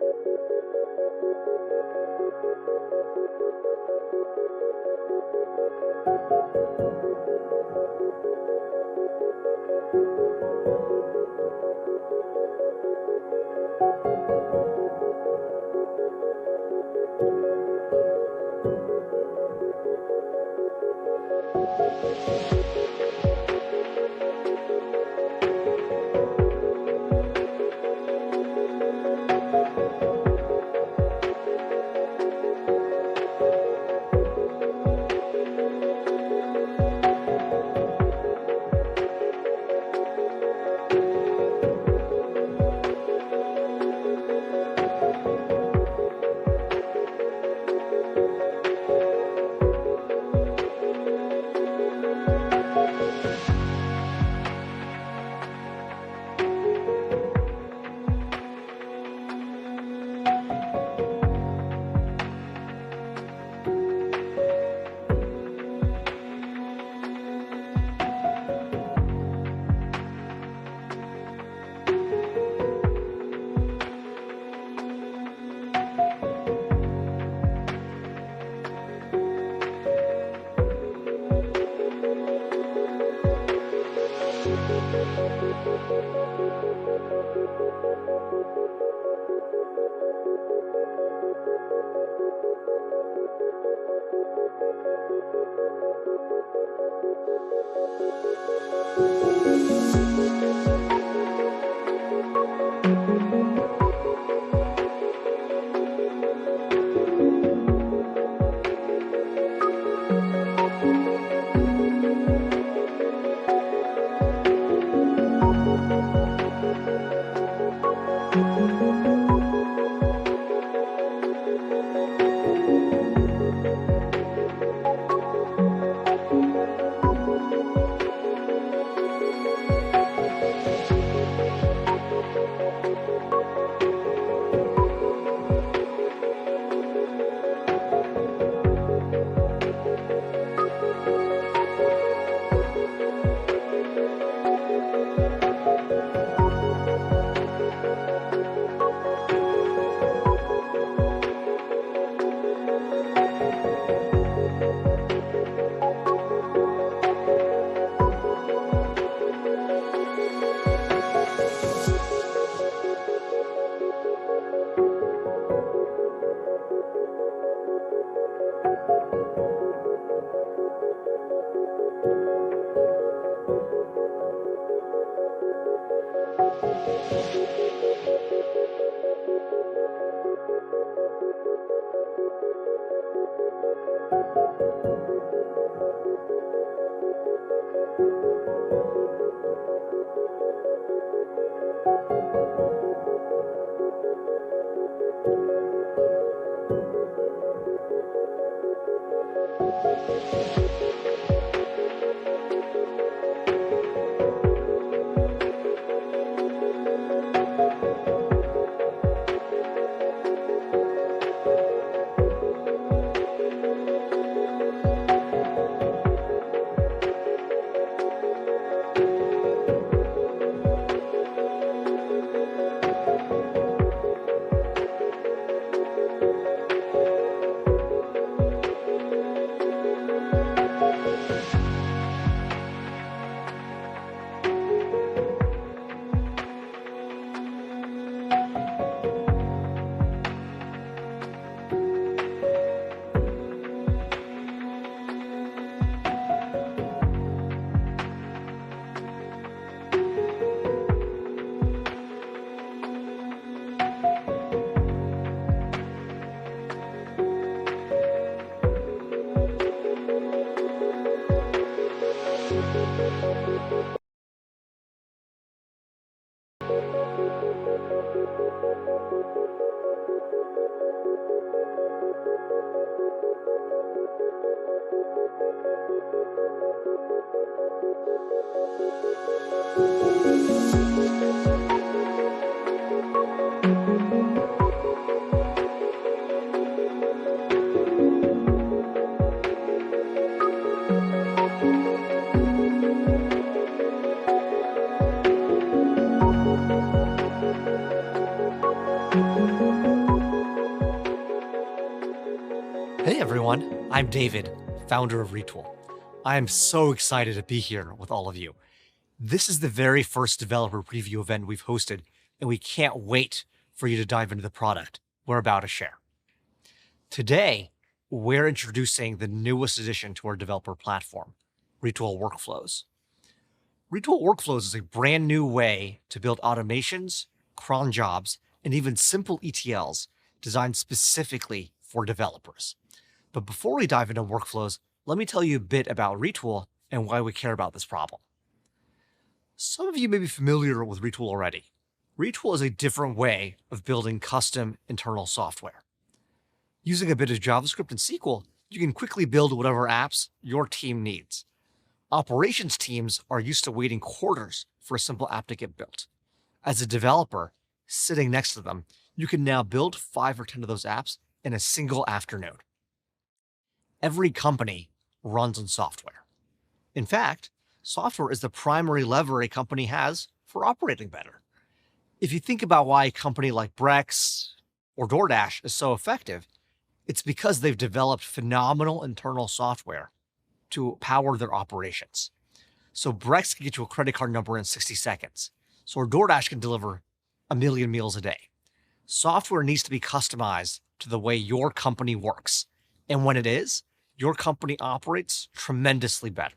Thank you. everyone. I'm David, founder of Retool. I am so excited to be here with all of you. This is the very first developer preview event we've hosted, and we can't wait for you to dive into the product we're about to share. Today, we're introducing the newest addition to our developer platform, Retool Workflows. Retool Workflows is a brand new way to build automations, cron jobs, and even simple ETLs designed specifically for developers. But before we dive into workflows, let me tell you a bit about Retool and why we care about this problem. Some of you may be familiar with Retool already. Retool is a different way of building custom internal software. Using a bit of JavaScript and SQL, you can quickly build whatever apps your team needs. Operations teams are used to waiting quarters for a simple app to get built. As a developer, sitting next to them, you can now build 5 or 10 of those apps in a single afternoon. Every company runs on software. In fact, software is the primary lever a company has for operating better. If you think about why a company like Brex or DoorDash is so effective, it's because they've developed phenomenal internal software to power their operations. So Brex can get you a credit card number in 60 seconds. So DoorDash can deliver 1 million meals a day. Software needs to be customized to the way your company works. And when it is, your company operates tremendously better.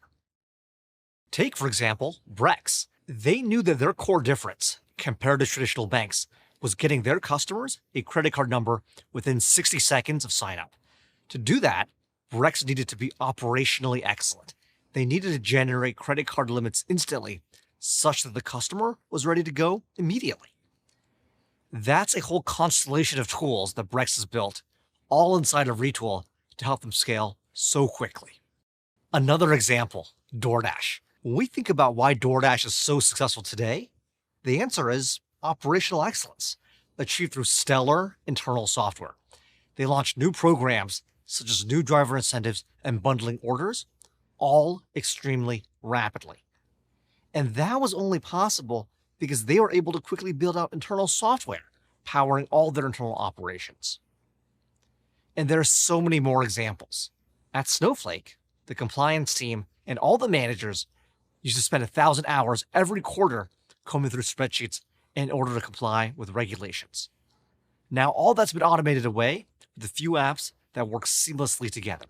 Take, for example, Brex. They knew that their core difference compared to traditional banks was getting their customers a credit card number within 60 seconds of sign up. To do that, Brex needed to be operationally excellent. They needed to generate credit card limits instantly, such that the customer was ready to go immediately. That's a whole constellation of tools that Brex has built, all inside of Retool to help them scale so quickly. Another example, DoorDash. When we think about why DoorDash is so successful today, the answer is operational excellence, achieved through stellar internal software. They launched new programs such as new driver incentives and bundling orders, all extremely rapidly. And that was only possible because they were able to quickly build out internal software, powering all their internal operations. And there are so many more examples. At Snowflake, the compliance team and all the managers used to spend 1,000 hours every quarter combing through spreadsheets in order to comply with regulations. Now all that's been automated away with a few apps that work seamlessly together.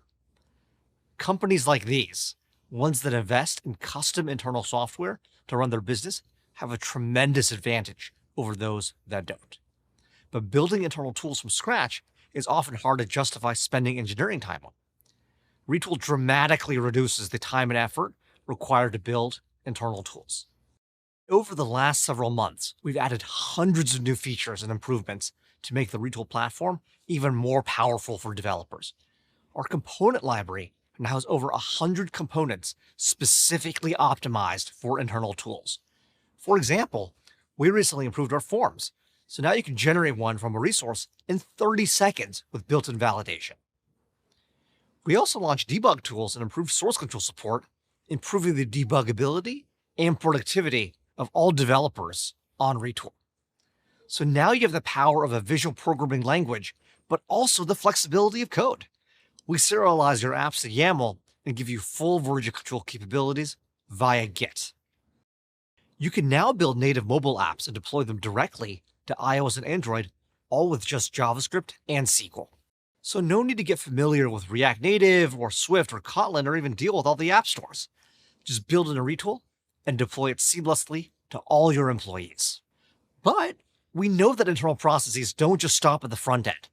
Companies like these, ones that invest in custom internal software to run their business, have a tremendous advantage over those that don't. But building internal tools from scratch is often hard to justify spending engineering time on. Retool dramatically reduces the time and effort required to build internal tools. Over the last several months, we've added hundreds of new features and improvements to make the Retool platform even more powerful for developers. Our component library now has over 100 components specifically optimized for internal tools. For example, we recently improved our forms, so now you can generate one from a resource in 30 seconds with built-in validation. We also launched debug tools and improved source control support, improving the debuggability and productivity of all developers on Retool. So now you have the power of a visual programming language, but also the flexibility of code. We serialize your apps to YAML and give you full version control capabilities via Git. You can now build native mobile apps and deploy them directly to iOS and Android, all with just JavaScript and SQL. So no need to get familiar with React Native or Swift or Kotlin or even deal with all the app stores. Just build in a Retool and deploy it seamlessly to all your employees. But we know that internal processes don't just stop at the front end.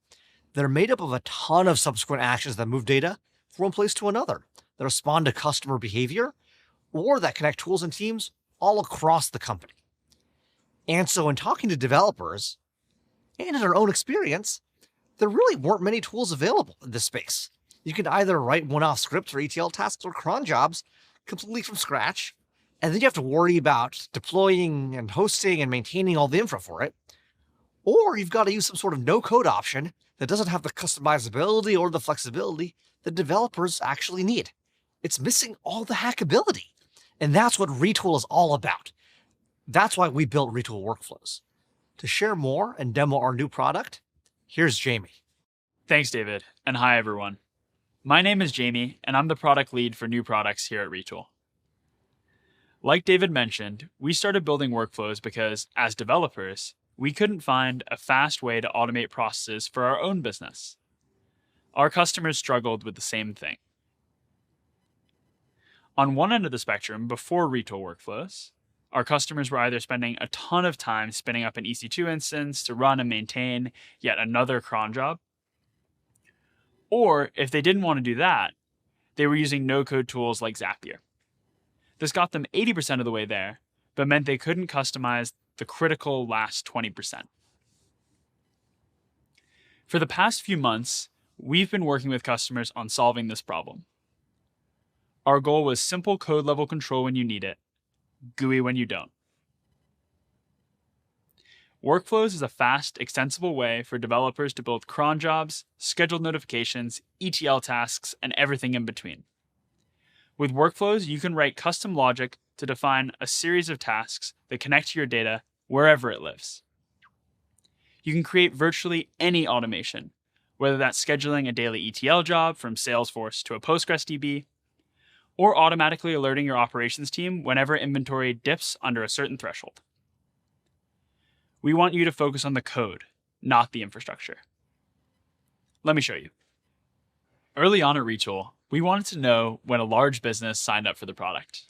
They're made up of a ton of subsequent actions that move data from one place to another, that respond to customer behavior, or that connect tools and teams all across the company. And so in talking to developers, and in our own experience, there really weren't many tools available in this space. You can either write one-off scripts or ETL tasks or cron jobs completely from scratch, and then you have to worry about deploying and hosting and maintaining all the infra for it. Or you've got to use some sort of no-code option that doesn't have the customizability or the flexibility that developers actually need. It's missing all the hackability. And that's what Retool is all about. That's why we built Retool Workflows. To share more and demo our new product, here's Jamie. Thanks, David, and hi, everyone. My name is Jamie, and I'm the product lead for new products here at Retool. Like David mentioned, we started building workflows because, as developers, we couldn't find a fast way to automate processes for our own business. Our customers struggled with the same thing. On one end of the spectrum, before Retool Workflows, our customers were either spending a ton of time spinning up an EC2 instance to run and maintain yet another cron job, or if they didn't want to do that, they were using no-code tools like Zapier. This got them 80% of the way there, but meant they couldn't customize the critical last 20%. For the past few months, we've been working with customers on solving this problem. Our goal was simple code level control when you need it, GUI when you don't. Workflows is a fast, extensible way for developers to build cron jobs, scheduled notifications, ETL tasks, and everything in between. With Workflows, you can write custom logic to define a series of tasks that connect to your data wherever it lives. You can create virtually any automation, whether that's scheduling a daily ETL job from Salesforce to a PostgreSDB, or automatically alerting your operations team whenever inventory dips under a certain threshold. We want you to focus on the code, not the infrastructure. Let me show you. Early on at Retool, we wanted to know when a large business signed up for the product.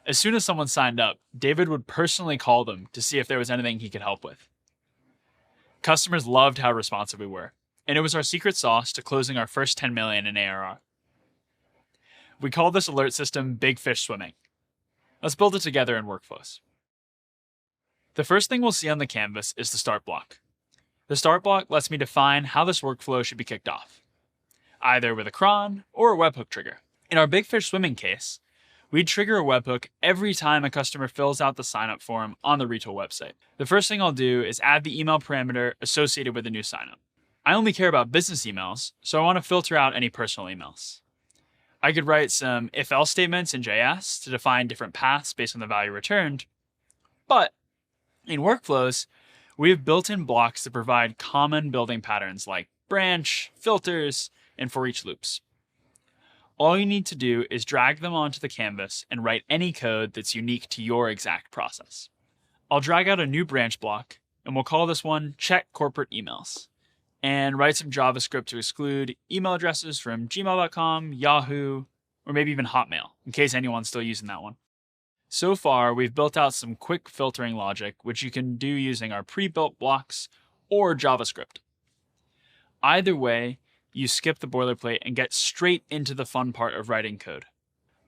As soon as someone signed up, David would personally call them to see if there was anything he could help with. Customers loved how responsive we were, and it was our secret sauce to closing our first 10 million in ARR. We call this alert system Big Fish Swimming. Let's build it together in Workflows. The first thing we'll see on the canvas is the start block. The start block lets me define how this workflow should be kicked off, either with a cron or a webhook trigger. In our Big Fish Swimming case, we'd trigger a webhook every time a customer fills out the signup form on the Retool website. The first thing I'll do is add the email parameter associated with the new signup. I only care about business emails, so I want to filter out any personal emails. I could write some if-else statements in JS to define different paths based on the value returned, but in Workflows, we have built-in blocks that provide common building patterns like branch, filters, and for each loops. All you need to do is drag them onto the canvas and write any code that's unique to your exact process. I'll drag out a new branch block, and we'll call this one Check Corporate Emails, and write some JavaScript to exclude email addresses from gmail.com, Yahoo, or maybe even Hotmail, in case anyone's still using that one. So far, we've built out some quick filtering logic, which you can do using our pre-built blocks or JavaScript. Either way, you skip the boilerplate and get straight into the fun part of writing code.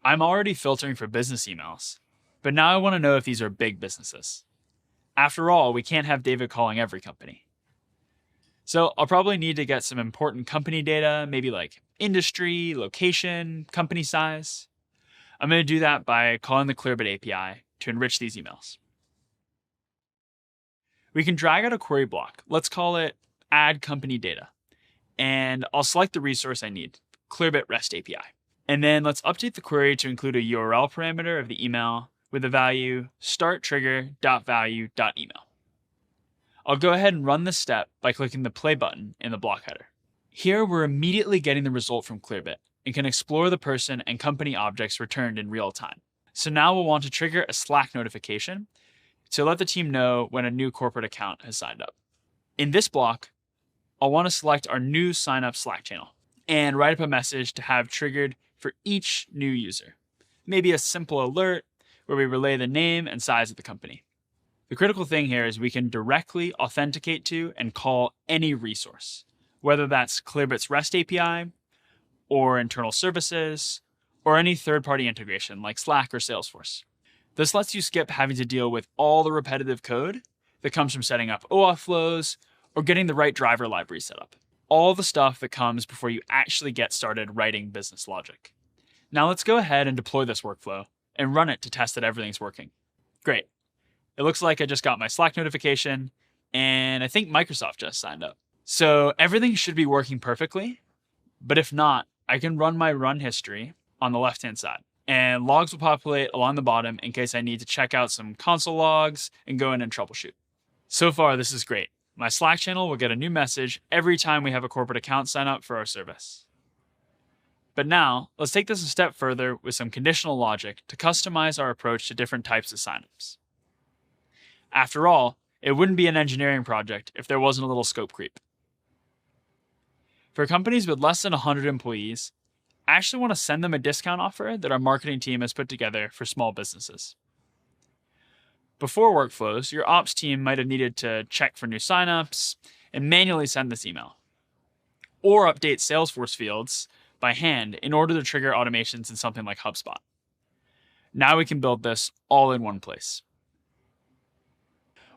I'm already filtering for business emails, but now I want to know if these are big businesses. After all, we can't have David calling every company. So I'll probably need to get some important company data, maybe like industry, location, company size. I'm going to do that by calling the Clearbit API to enrich these emails. We can drag out a query block. Let's call it Add Company Data. And I'll select the resource I need, Clearbit REST API. And then let's update the query to include a URL parameter of the email with the value startTrigger.value.email. I'll go ahead and run this step by clicking the play button in the block header. Here, we're immediately getting the result from Clearbit and can explore the person and company objects returned in real time. So now we'll want to trigger a Slack notification to let the team know when a new corporate account has signed up. In this block, I'll want to select our new sign up Slack channel and write up a message to have triggered for each new user. Maybe a simple alert where we relay the name and size of the company. The critical thing here is we can directly authenticate to and call any resource, whether that's Clearbit's REST API, or internal services, or any third-party integration like Slack or Salesforce. This lets you skip having to deal with all the repetitive code that comes from setting up OAuth flows or getting the right driver library set up. All the stuff that comes before you actually get started writing business logic. Now let's go ahead and deploy this workflow and run it to test that everything's working. Great. It looks like I just got my Slack notification, and I think Microsoft just signed up. So everything should be working perfectly, but if not, I can run my run history on the left-hand side, and logs will populate along the bottom in case I need to check out some console logs and go in and troubleshoot. So far, this is great. My Slack channel will get a new message every time we have a corporate account sign up for our service. But now, let's take this a step further with some conditional logic to customize our approach to different types of signups. After all, it wouldn't be an engineering project if there wasn't a little scope creep. For companies with less than 100 employees, I actually want to send them a discount offer that our marketing team has put together for small businesses. Before Workflows, your ops team might have needed to check for new signups and manually send this email, or update Salesforce fields by hand in order to trigger automations in something like HubSpot. Now we can build this all in one place.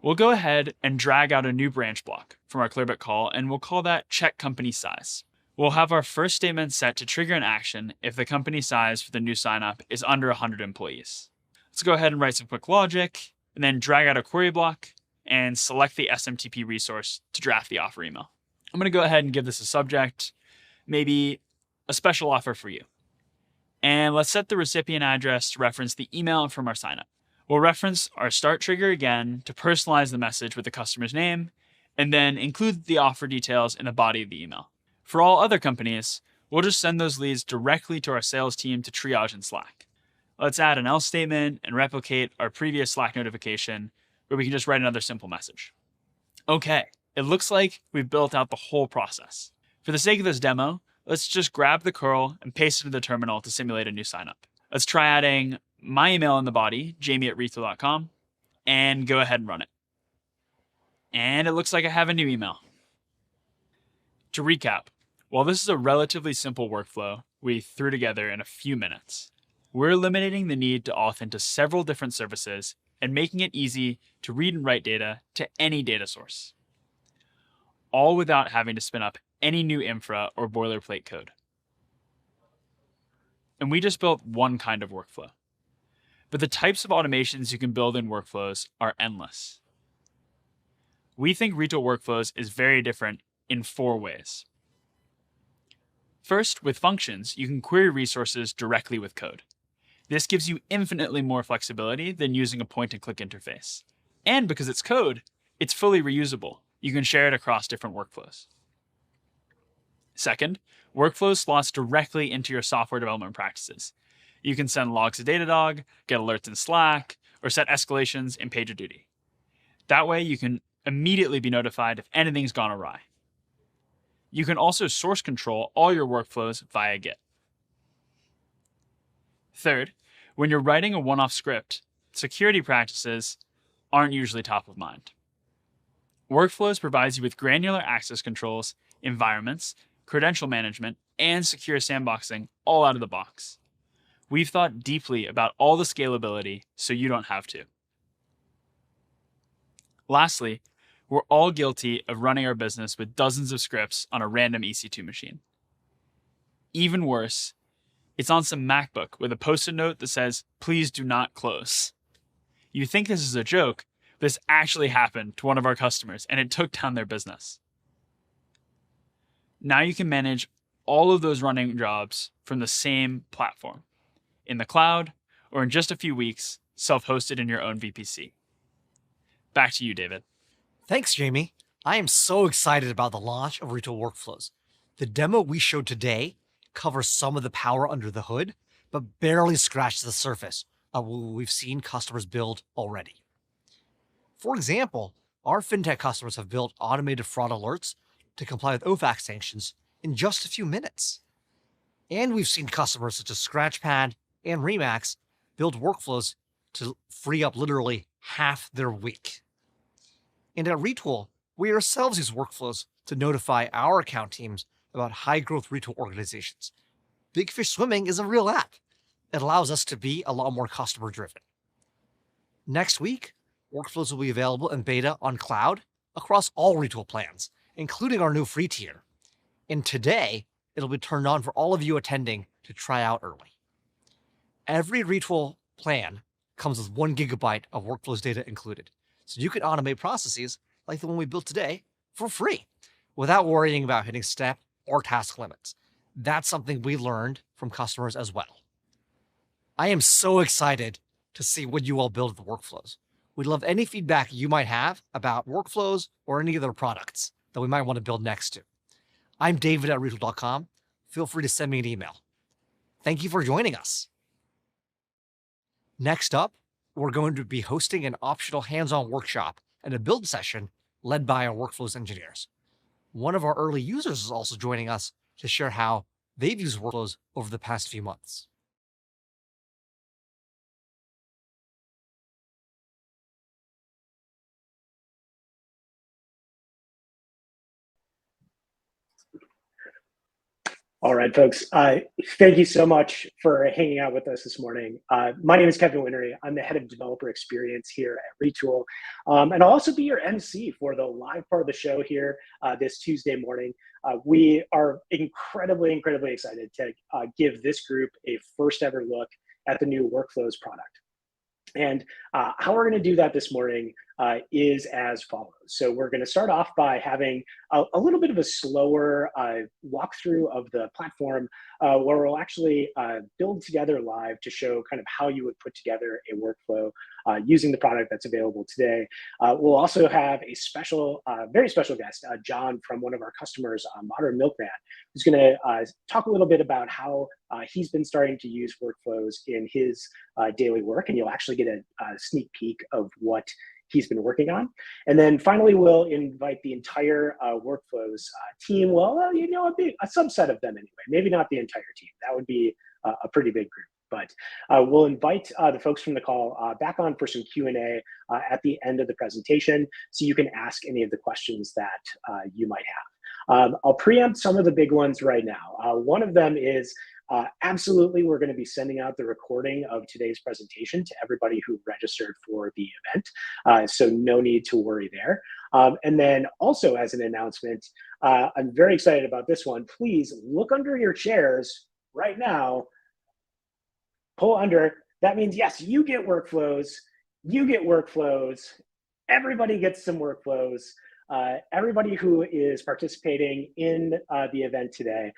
We'll go ahead and drag out a new branch block from our Clearbit call, and we'll call that check company size. We'll have our first statement set to trigger an action if the company size for the new signup is under 100 employees. Let's go ahead and write some quick logic, and then drag out a query block and select the SMTP resource to draft the offer email. I'm going to go ahead and give this a subject, maybe a special offer for you. And let's set the recipient address to reference the email from our signup. We'll reference our start trigger again to personalize the message with the customer's name, and then include the offer details in the body of the email. For all other companies, we'll just send those leads directly to our sales team to triage in Slack. Let's add an else statement and replicate our previous Slack notification where we can just write another simple message. Okay, it looks like we've built out the whole process. For the sake of this demo, let's just grab the curl and paste it into the terminal to simulate a new signup. Let's try adding my email in the body, jamie@retool.com, and go ahead and run it. And it looks like I have a new email. To recap, while this is a relatively simple workflow we threw together in a few minutes, we're eliminating the need to auth into several different services and making it easy to read and write data to any data source, all without having to spin up any new infra or boilerplate code. And we just built one kind of workflow. But the types of automations you can build in workflows are endless. We think Retool Workflows is very different in 4 ways. First, with functions, you can query resources directly with code. This gives you infinitely more flexibility than using a point-and-click interface. And because it's code, it's fully reusable. You can share it across different workflows. Second, Workflows slots directly into your software development practices. You can send logs to Datadog, get alerts in Slack, or set escalations in PagerDuty. That way, you can immediately be notified if anything's gone awry. You can also source control all your workflows via Git. Third, when you're writing a one-off script, security practices aren't usually top of mind. Workflows provides you with granular access controls, environments, credential management, and secure sandboxing all out of the box. We've thought deeply about all the scalability so you don't have to. Lastly, we're all guilty of running our business with dozens of scripts on a random EC2 machine. Even worse, it's on some MacBook with a post-it note that says, "Please do not close." You think this is a joke, but this actually happened to one of our customers, and it took down their business. Now you can manage all of those running jobs from the same platform, in the cloud, or in just a few weeks, self-hosted in your own VPC. Back to you, David. Thanks, Jamie. I am so excited about the launch of Retool Workflows. The demo we showed today covers some of the power under the hood, but barely scratched the surface of what we've seen customers build already. For example, our fintech customers have built automated fraud alerts to comply with OFAC sanctions in just a few minutes. And we've seen customers such as Scratchpad and Remax build workflows to free up literally half their week. And at Retool, we ourselves use workflows to notify our account teams about high-growth Retool organizations. Big Fish Swimming is a real app. It allows us to be a lot more customer-driven. Next week, workflows will be available in beta on cloud across all Retool plans, including our new free tier. And today, it'll be turned on for all of you attending to try out early. Every Retool plan comes with 1 GB of workflows data included, so you can automate processes like the one we built today for free without worrying about hitting step or task limits. That's something we learned from customers as well. I am so excited to see what you all build with the workflows. We'd love any feedback you might have about workflows or any other products that we might want to build next to. I'm David at Retool.com. Feel free to send me an email. Thank you for joining us. Next up, we're going to be hosting an optional hands-on workshop and a build session led by our Workflows engineers. One of our early users is also joining us to share how they've used Workflows over the past few months. All right, folks. Thank you so much for hanging out with us this morning. My name is Kevin Winnery. I'm the head of developer experience here at Retool. And I'll also be your MC for the live part of the show here this Tuesday morning. We are incredibly excited to give this group a first ever look at the new Workflows product. And how we're going to do that this morning is as follows. So we're going to start off by having a little bit of a slower walkthrough of the platform where we'll actually build together live to show kind of how you would put together a workflow using the product that's available today. We'll also have a special, very special guest, John from one of our customers, Modern Milkman, who's going to talk a little bit about how he's been starting to use workflows in his daily work, and you'll actually get a sneak peek of what he's been working on. And then finally, we'll invite the entire Workflows team. Well, you know, a subset of them anyway, maybe not the entire team. That would be a pretty big group. But we'll invite the folks from the call back on for some Q&A at the end of the presentation, so you can ask any of the questions that you might have. I'll preempt some of the big ones right now. One of them is absolutely, we're going to be sending out the recording of today's presentation to everybody who registered for the event. So no need to worry there. And then also as an announcement, I'm very excited about this one. Please look under your chairs right now, pull under. That means, yes, you get workflows. You get workflows. Everybody gets some workflows. Everybody who is participating in the event today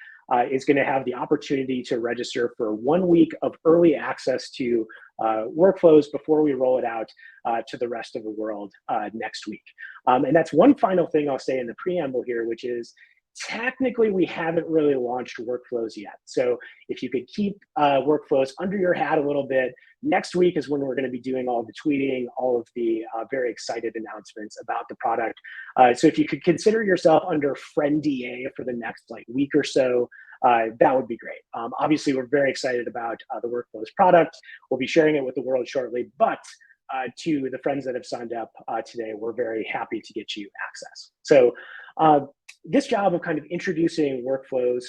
is going to have the opportunity to register for 1 week of early access to workflows before we roll it out to the rest of the world next week. And that's one final thing I'll say in the preamble here, which is technically we haven't really launched workflows yet. So if you could keep workflows under your hat a little bit, next week is when we're going to be doing all the tweeting, all of the very excited announcements about the product. So if you could consider yourself under friend-DA for the next week or so, that would be great. Obviously, we're very excited about the Workflows product. We'll be sharing it with the world shortly, but to the friends that have signed up today, we're very happy to get you access. So this job of kind of introducing workflows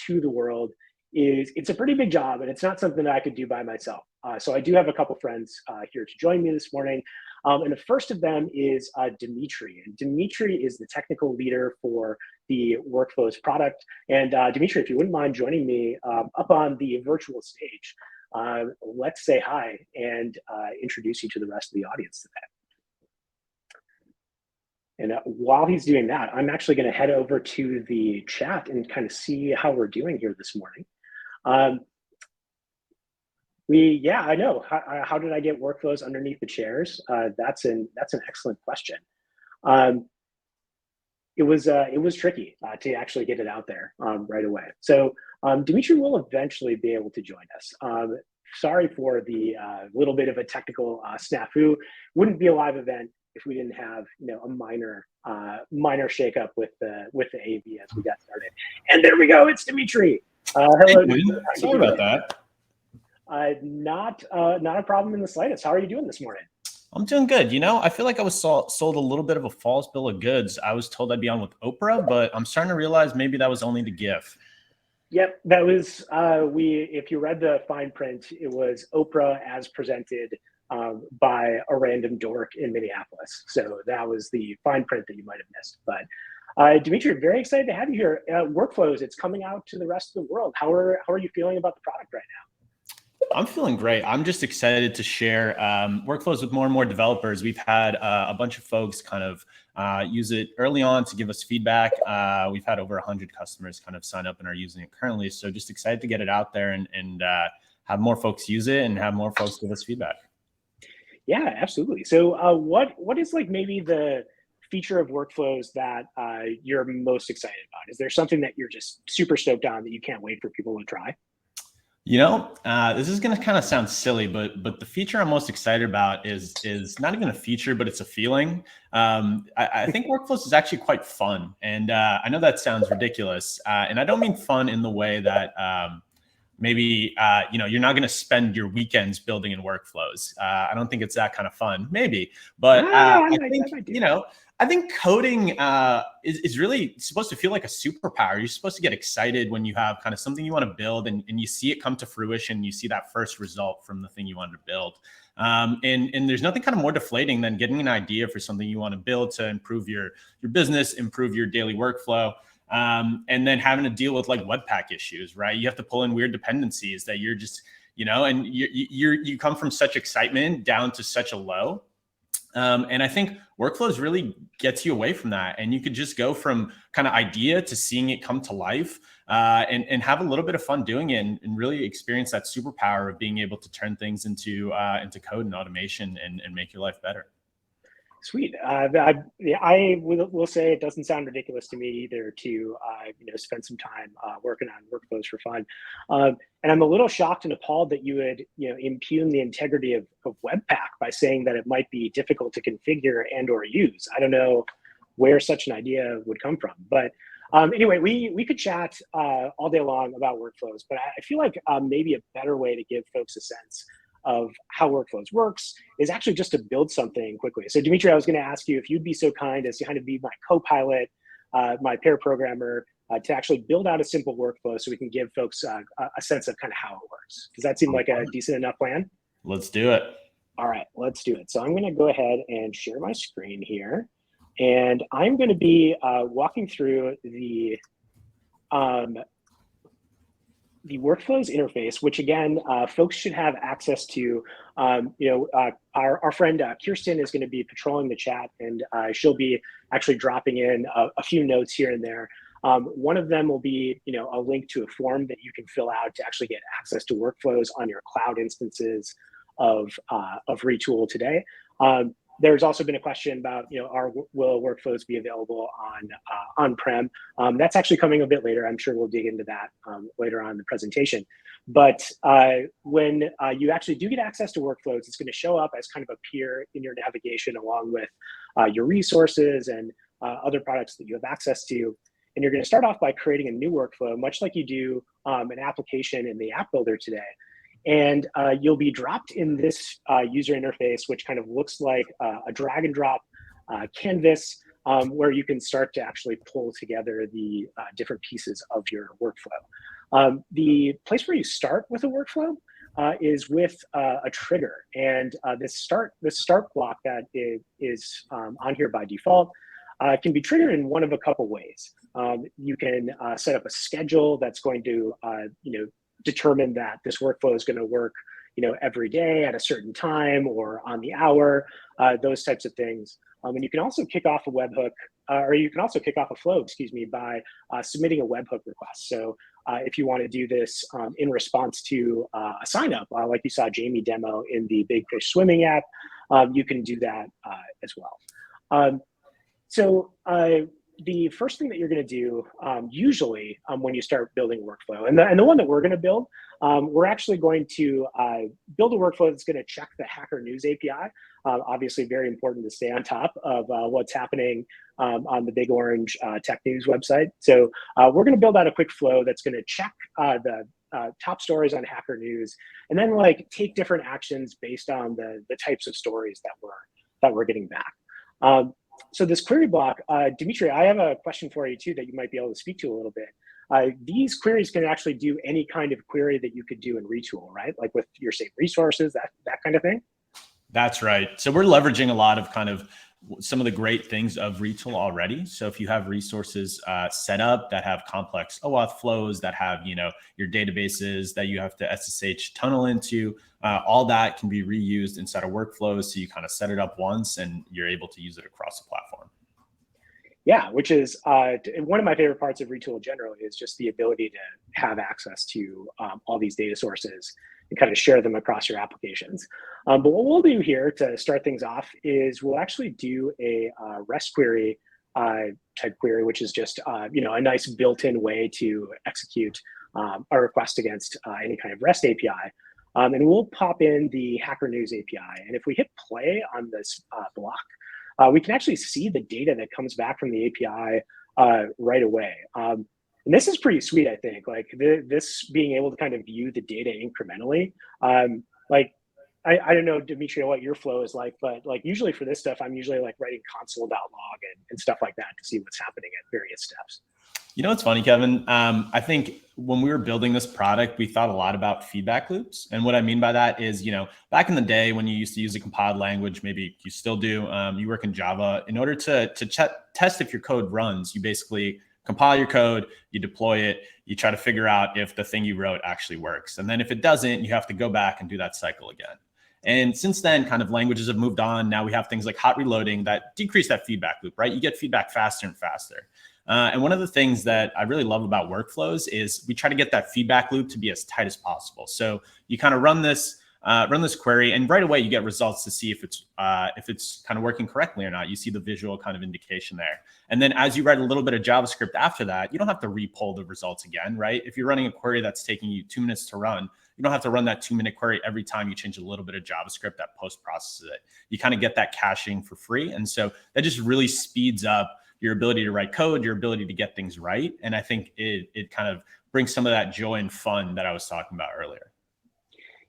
to the world it's a pretty big job, and it's not something that I could do by myself. So I do have a couple friends here to join me this morning. And the first of them is Dimitri. And Dimitri is the technical leader for the Workflows product. And Dimitri, if you wouldn't mind joining me up on the virtual stage, let's say hi and introduce you to the rest of the audience today. And while he's doing that, I'm actually going to head over to the chat and kind of see how we're doing here this morning. Yeah, I know. How did I get workflows underneath the chairs? That's an excellent question. It was tricky to actually get it out there right away. So Dimitri will eventually be able to join us. Sorry for the little bit of a technical snafu. Wouldn't be a live event if we didn't have a minor shakeup with the AV as we got started. And there we go. It's Dimitri. Hello. Sorry about that. Not a problem in the slightest. How are you doing this morning? I'm doing good. I feel like I was sold a little bit of a false bill of goods. I was told I'd be on with Oprah, but I'm starting to realize maybe that was only the GIF. Yep, that was if you read the fine print, it was Oprah as presented by a random dork in Minneapolis. So that was the fine print that you might have missed. But Dimitri, very excited to have you here. Workflows, it's coming out to the rest of the world. How are you feeling about the product right now? I'm feeling great. I'm just excited to share workflows with more and more developers. We've had a bunch of folks kind of use it early on to give us feedback. We've had over 100 customers kind of sign up and are using it currently. So just excited to get it out there and have more folks use it and have more folks give us feedback. Yeah, absolutely. So what is maybe the feature of workflows that you're most excited about? Is there something that you're just super stoked on that you can't wait for people to try? This is going to kind of sound silly, but the feature I'm most excited about is not even a feature, but it's a feeling. I think Workflows is actually quite fun, and I know that sounds ridiculous, and I don't mean fun in the way that maybe you're not going to spend your weekends building in Workflows. I don't think it's that kind of fun, maybe, but I think coding is really supposed to feel like a superpower. You're supposed to get excited when you have kind of something you want to build and you see it come to fruition. You see that first result from the thing you wanted to build. And there's nothing kind of more deflating than getting an idea for something you want to build to improve your business, improve your daily workflow. And then having to deal with like Webpack issues, right? You have to pull in weird dependencies that you're just, and you come from such excitement down to such a low. And I think Workflows really gets you away from that. And you could just go from kind of idea to seeing it come to life and have a little bit of fun doing it and really experience that superpower of being able to turn things into code and automation and make your life better. Sweet. I will say it doesn't sound ridiculous to me either to spend some time working on Workflows for fun. And I'm a little shocked and appalled that you would impugn the integrity of Webpack by saying that it might be difficult to configure and or use. I don't know where such an idea would come from, but anyway, we could chat all day long about Workflows, but I feel like maybe a better way to give folks a sense of how Workflows works is actually just to build something quickly. So Dimitri, I was going to ask you if you'd be so kind as to kind of be my co-pilot, my pair programmer, to actually build out a simple workflow so we can give folks a sense of kind of how it works. Does that seem like a decent enough plan? Let's do it. All right, let's do it. So I'm going to go ahead and share my screen here. And I'm going to be walking through the Workflows interface, which again, folks should have access to. Our friend Kirsten is going to be patrolling the chat, and she'll be actually dropping in a few notes here and there. One of them will be, a link to a form that you can fill out to actually get access to Workflows on your cloud instances of Retool today. There's also been a question about, will Workflows be available on-prem? That's actually coming a bit later. I'm sure we'll dig into that later on in the presentation. But when you actually do get access to Workflows, it's going to show up as kind of a peer in your navigation along with your resources and other products that you have access to. And you're going to start off by creating a new workflow, much like you do an application in the app builder today. And you'll be dropped in this user interface, which kind of looks like a drag and drop canvas where you can start to actually pull together the different pieces of your workflow. The place where you start with a workflow is with a trigger. And this start block that is on here by default can be triggered in one of a couple ways. You can set up a schedule that's going to determine that this workflow is going to work, every day at a certain time or on the hour, those types of things. And you can also kick off a webhook, or you can also kick off a flow, by submitting a webhook request. So if you want to do this in response to a sign up, like you saw Jamie demo in the Big Fish swimming app, you can do that as well. The first thing that you're going to do usually when you start building a workflow, and the one that we're going to build, we're actually going to build a workflow that's going to check the Hacker News API. Obviously, very important to stay on top of what's happening on the Big Orange Tech News website. So we're going to build out a quick flow that's going to check the top stories on Hacker News, and then take different actions based on the types of stories that we're getting back. So this query block, Dimitri, I have a question for you too that you might be able to speak to a little bit. These queries can actually do any kind of query that you could do in Retool, right? Like with your saved resources, that kind of thing? That's right. So we're leveraging a lot of kind of some of the great things of Retool already. So if you have resources set up that have complex OAuth flows, that have, your databases that you have to SSH tunnel into, all that can be reused inside of workflows. So you kind of set it up once and you're able to use it across the platform. Yeah, which is one of my favorite parts of Retool generally is just the ability to have access to all these data sources and kind of share them across your applications. But what we'll do here to start things off is we'll actually do a REST query type query, which is just a nice built-in way to execute a request against any kind of REST API. And we'll pop in the Hacker News API. And if we hit play on this block, we can actually see the data that comes back from the API right away. And this is pretty sweet, I think. Like this being able to kind of view the data incrementally. Like I don't know, Demetria, what your flow is like, but like usually for this stuff, I'm usually like writing console.log and stuff like that to see what's happening at various steps. You know what's funny, Kevin? I think when we were building this product, we thought a lot about feedback loops. And what I mean by that is, you know, back in the day when you used to use a compiled language, maybe you still do, you work in Java, in order to test if your code runs, you basically compile your code, you deploy it, you try to figure out if the thing you wrote actually works. And then if it doesn't, you have to go back and do that cycle again. And since then, kind of languages have moved on. Now we have things like hot reloading that decrease that feedback loop, right? You get feedback faster and faster. And one of the things that I really love about workflows is we try to get that feedback loop to be as tight as possible. So you kind of run this query, and right away you get results to see if it's kind of working correctly or not. You see the visual kind of indication there. And then as you write a little bit of JavaScript after that, you don't have to re-poll the results again, right? If you're running a query that's taking you 2 minutes to run, you don't have to run that 2-minute query every time you change a little bit of JavaScript that post-processes it. You kind of get that caching for free. And so that just really speeds up your ability to write code, your ability to get things right. And I think it kind of brings some of that joy and fun that I was talking about earlier.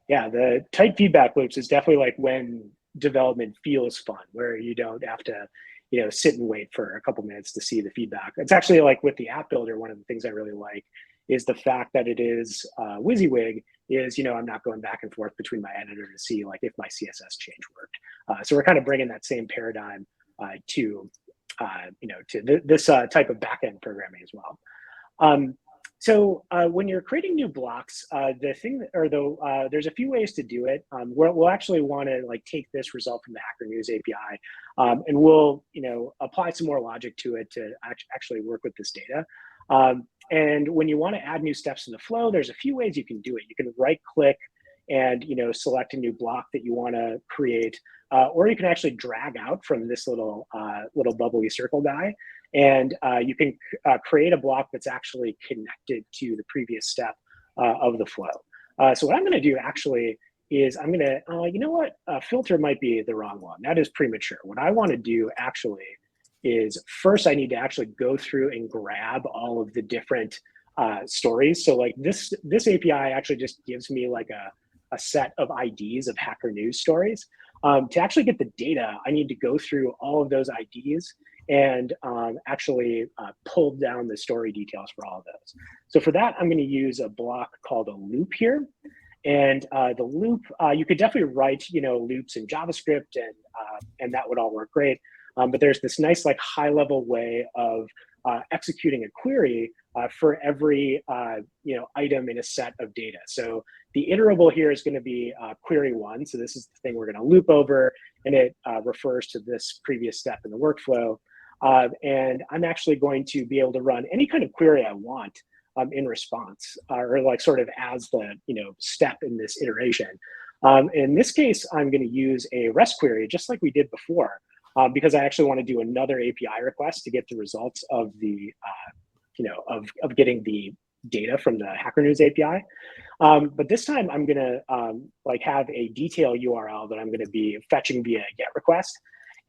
Yeah, the tight feedback loops is definitely like when development feels fun, where you don't have to, you know, sit and wait for a couple minutes to see the feedback. It's actually like with the app builder, one of the things I really like is the fact that it is WYSIWYG is, you know, I'm not going back and forth between my editor to see like if my CSS change worked. So we're kind of bringing that same paradigm to this type of backend programming as well. So when you're creating new blocks, there's a few ways to do it. We'll actually want to like take this result from the Hacker News API, and we'll, you know, apply some more logic to it to actually work with this data. And when you want to add new steps in the flow, there's a few ways you can do it. You can right click and, you know, select a new block that you want to create, or you can actually drag out from this little bubbly circle guy, and you can create a block that's actually connected to the previous step of the flow. So what I'm going to do actually is I'm going to, you know what, filter might be the wrong one. That is premature. What I want to do actually is first I need to actually go through and grab all of the different stories. So like this API actually just gives me like a set of IDs of Hacker News stories. To actually get the data, I need to go through all of those IDs and actually pull down the story details for all of those. So for that, I'm going to use a block called a loop here. And the loop, you could definitely write, you know, loops in JavaScript, and that would all work great. But there's this nice like high level way of executing a query for every item in a set of data. So the iterable here is going to be query one. So this is the thing we're going to loop over, and it refers to this previous step in the workflow. And I'm actually going to be able to run any kind of query I want in response, or like sort of as the step in this iteration. In this case, I'm going to use a REST query just like we did before, because I actually want to do another API request to get the results of the of getting the data from the Hacker News API. But this time I'm going to have a detail URL that I'm going to be fetching via a GET request.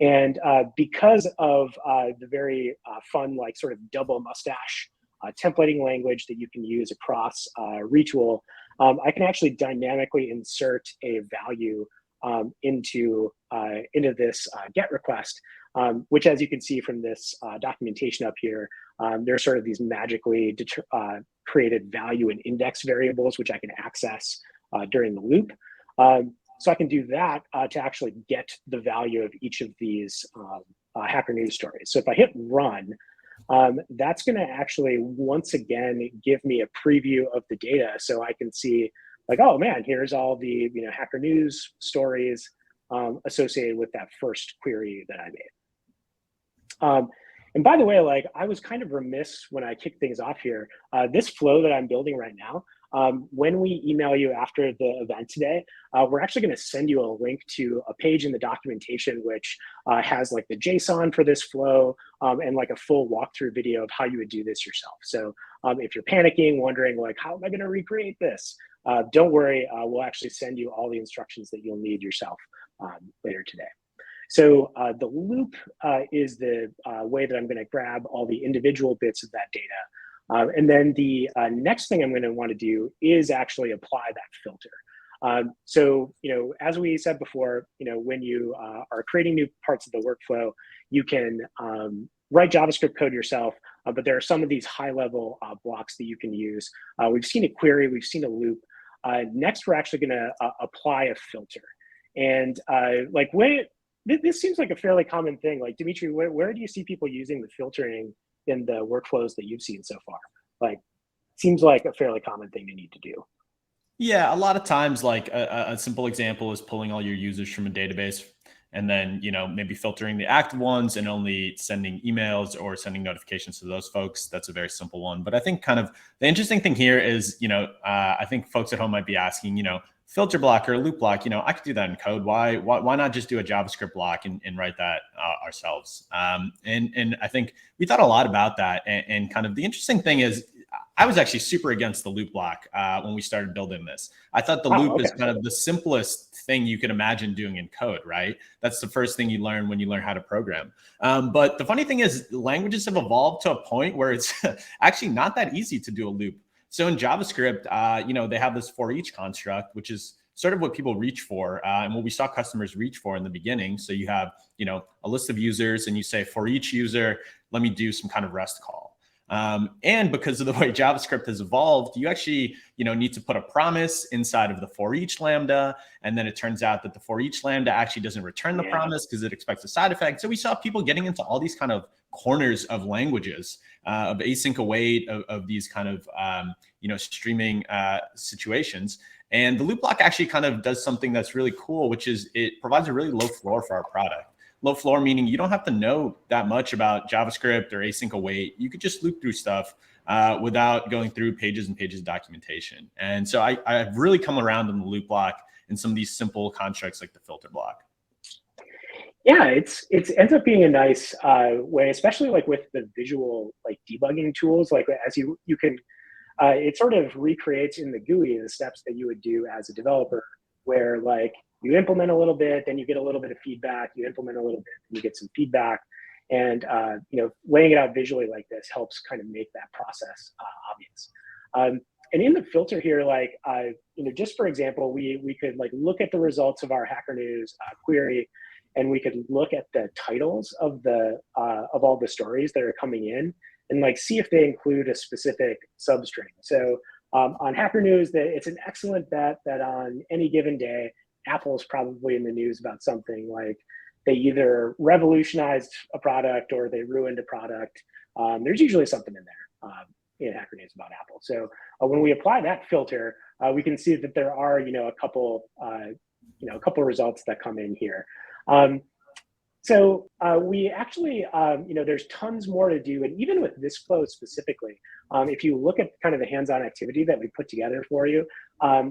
And because of the very fun sort of double mustache templating language that you can use across Retool, I can actually dynamically insert a value into this GET request, which, as you can see from this documentation up here, there's sort of these magically created value and index variables, which I can access during the loop. So I can do that to actually get the value of each of these Hacker News stories. So if I hit run, that's going to actually once again give me a preview of the data, so I can see oh man, here's all the Hacker News stories associated with that first query that I made. And by the way, I was kind of remiss when I kicked things off here. This flow that I'm building right now, when we email you after the event today, we're actually going to send you a link to a page in the documentation which has the JSON for this flow and a full walkthrough video of how you would do this yourself. So If you're panicking, wondering like, how am I going to recreate this? Don't worry, we'll actually send you all the instructions that you'll need yourself later today. So the loop is the way that I'm going to grab all the individual bits of that data. And then the next thing I'm going to want to do is actually apply that filter. So, as we said before, when you are creating new parts of the workflow, you can write JavaScript code yourself, but there are some of these high-level blocks that you can use. We've seen a query, we've seen a loop. Next, we're actually going to apply a filter. And this seems like a fairly common thing. Like, Dimitri, where do you see people using the filtering in the workflows that you've seen so far? Like, seems like a fairly common thing to need to do. Yeah, a lot of times, like a simple example is pulling all your users from a database and then, maybe filtering the active ones and only sending emails or sending notifications to those folks. That's a very simple one. But I think kind of the interesting thing here is, I think folks at home might be asking, filter block or loop block, I could do that in code. Why not just do a JavaScript block and write that ourselves? And I think we thought a lot about that. And kind of the interesting thing is, I was actually super against the loop block when we started building this. I thought the loop is kind of the simplest thing you could imagine doing in code, right? That's the first thing you learn when you learn how to program. But the funny thing is, languages have evolved to a point where it's actually not that easy to do a loop. So in JavaScript, they have this for each construct, which is sort of what people reach for and what we saw customers reach for in the beginning. So you have, a list of users and you say for each user, let me do some kind of REST call. And because of the way JavaScript has evolved, you actually, need to put a promise inside of the for each lambda. And then it turns out that the for each lambda actually doesn't return the promise because it expects a side effect. So we saw people getting into all these kind of corners of languages, of async await, of these kind of, streaming situations. And the loop block actually kind of does something that's really cool, which is it provides a really low floor for our product. Low floor meaning you don't have to know that much about JavaScript or async await. You could just loop through stuff without going through pages and pages of documentation. And so I've really come around on the loop block and some of these simple constructs like the filter block. Yeah, it's ends up being a nice way, especially like with the visual like debugging tools. Like as you can, it sort of recreates in the GUI the steps that you would do as a developer, where like you implement a little bit, then you get a little bit of feedback. You implement a little bit, and you get some feedback. And laying it out visually like this helps kind of make that process obvious. And in the filter here, like just for example, we could like look at the results of our Hacker News query, and we could look at the titles of all the stories that are coming in, and like see if they include a specific substring. So on Hacker News, it's an excellent bet that on any given day, Apple's probably in the news about something like they either revolutionized a product or they ruined a product. There's usually something in there in Hacker News about Apple. So when we apply that filter, we can see that there are a couple results that come in here. So we actually, there's tons more to do. And even with this flow specifically, if you look at kind of the hands-on activity that we put together for you,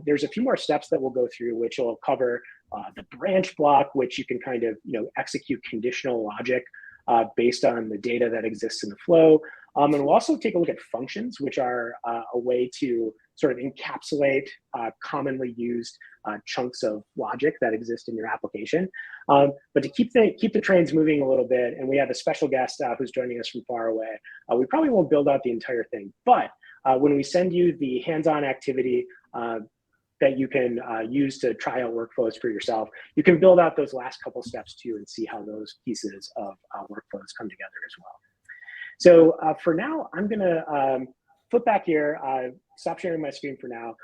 there's a few more steps that we'll go through, which will cover the branch block, which you can kind of, execute conditional logic based on the data that exists in the flow. And we'll also take a look at functions, which are a way to sort of encapsulate commonly used chunks of logic that exist in your application. But to keep the trains moving a little bit, and we have a special guest who's joining us from far away, we probably won't build out the entire thing. But when we send you the hands-on activity that you can use to try out workflows for yourself, you can build out those last couple steps too and see how those pieces of workflows come together as well. So for now, I'm going to flip back here, stop sharing my screen for now,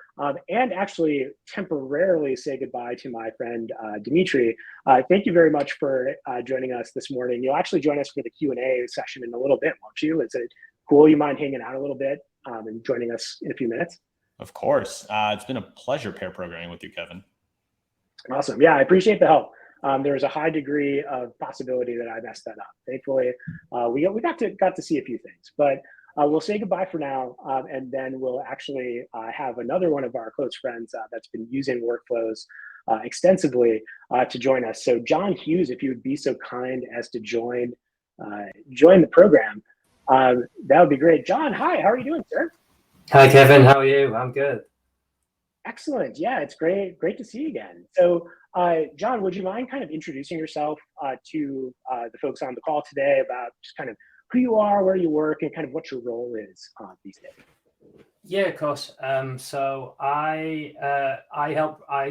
and actually temporarily say goodbye to my friend Dimitri. Thank you very much for joining us this morning. You'll actually join us for the Q&A session in a little bit, won't you? Is it cool? You mind hanging out a little bit and joining us in a few minutes? Of course. It's been a pleasure pair programming with you, Kevin. Awesome. Yeah, I appreciate the help. There's a high degree of possibility that I messed that up. Thankfully, we got to see a few things, but we'll say goodbye for now, and then we'll actually have another one of our close friends that's been using workflows extensively to join us. So John Hughes, if you would be so kind as to join the program. That would be great. John, hi, how are you doing, sir? Hi, Kevin. How are you? I'm good. Excellent. Yeah, it's great to see you again. So, John, would you mind kind of introducing yourself to the folks on the call today about just kind of who you are, where you work, and kind of what your role is these days? Yeah, of course. So I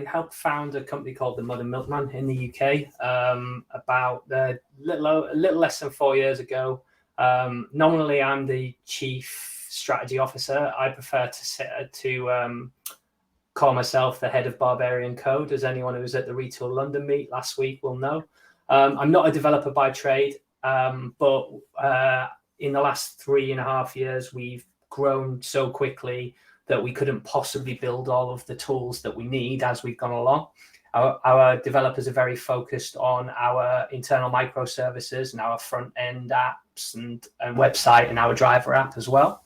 help found a company called the Modern Milkman in the UK about a little less than 4 years ago. Nominally, I'm the chief strategy officer. I prefer to call myself the head of Barbarian Code, as anyone who was at the Retool London meet last week will know. I'm not a developer by trade, but in the last 3.5 years, we've grown so quickly that we couldn't possibly build all of the tools that we need as we've gone along. Our developers are very focused on our internal microservices and our front end apps and website and our driver app as well.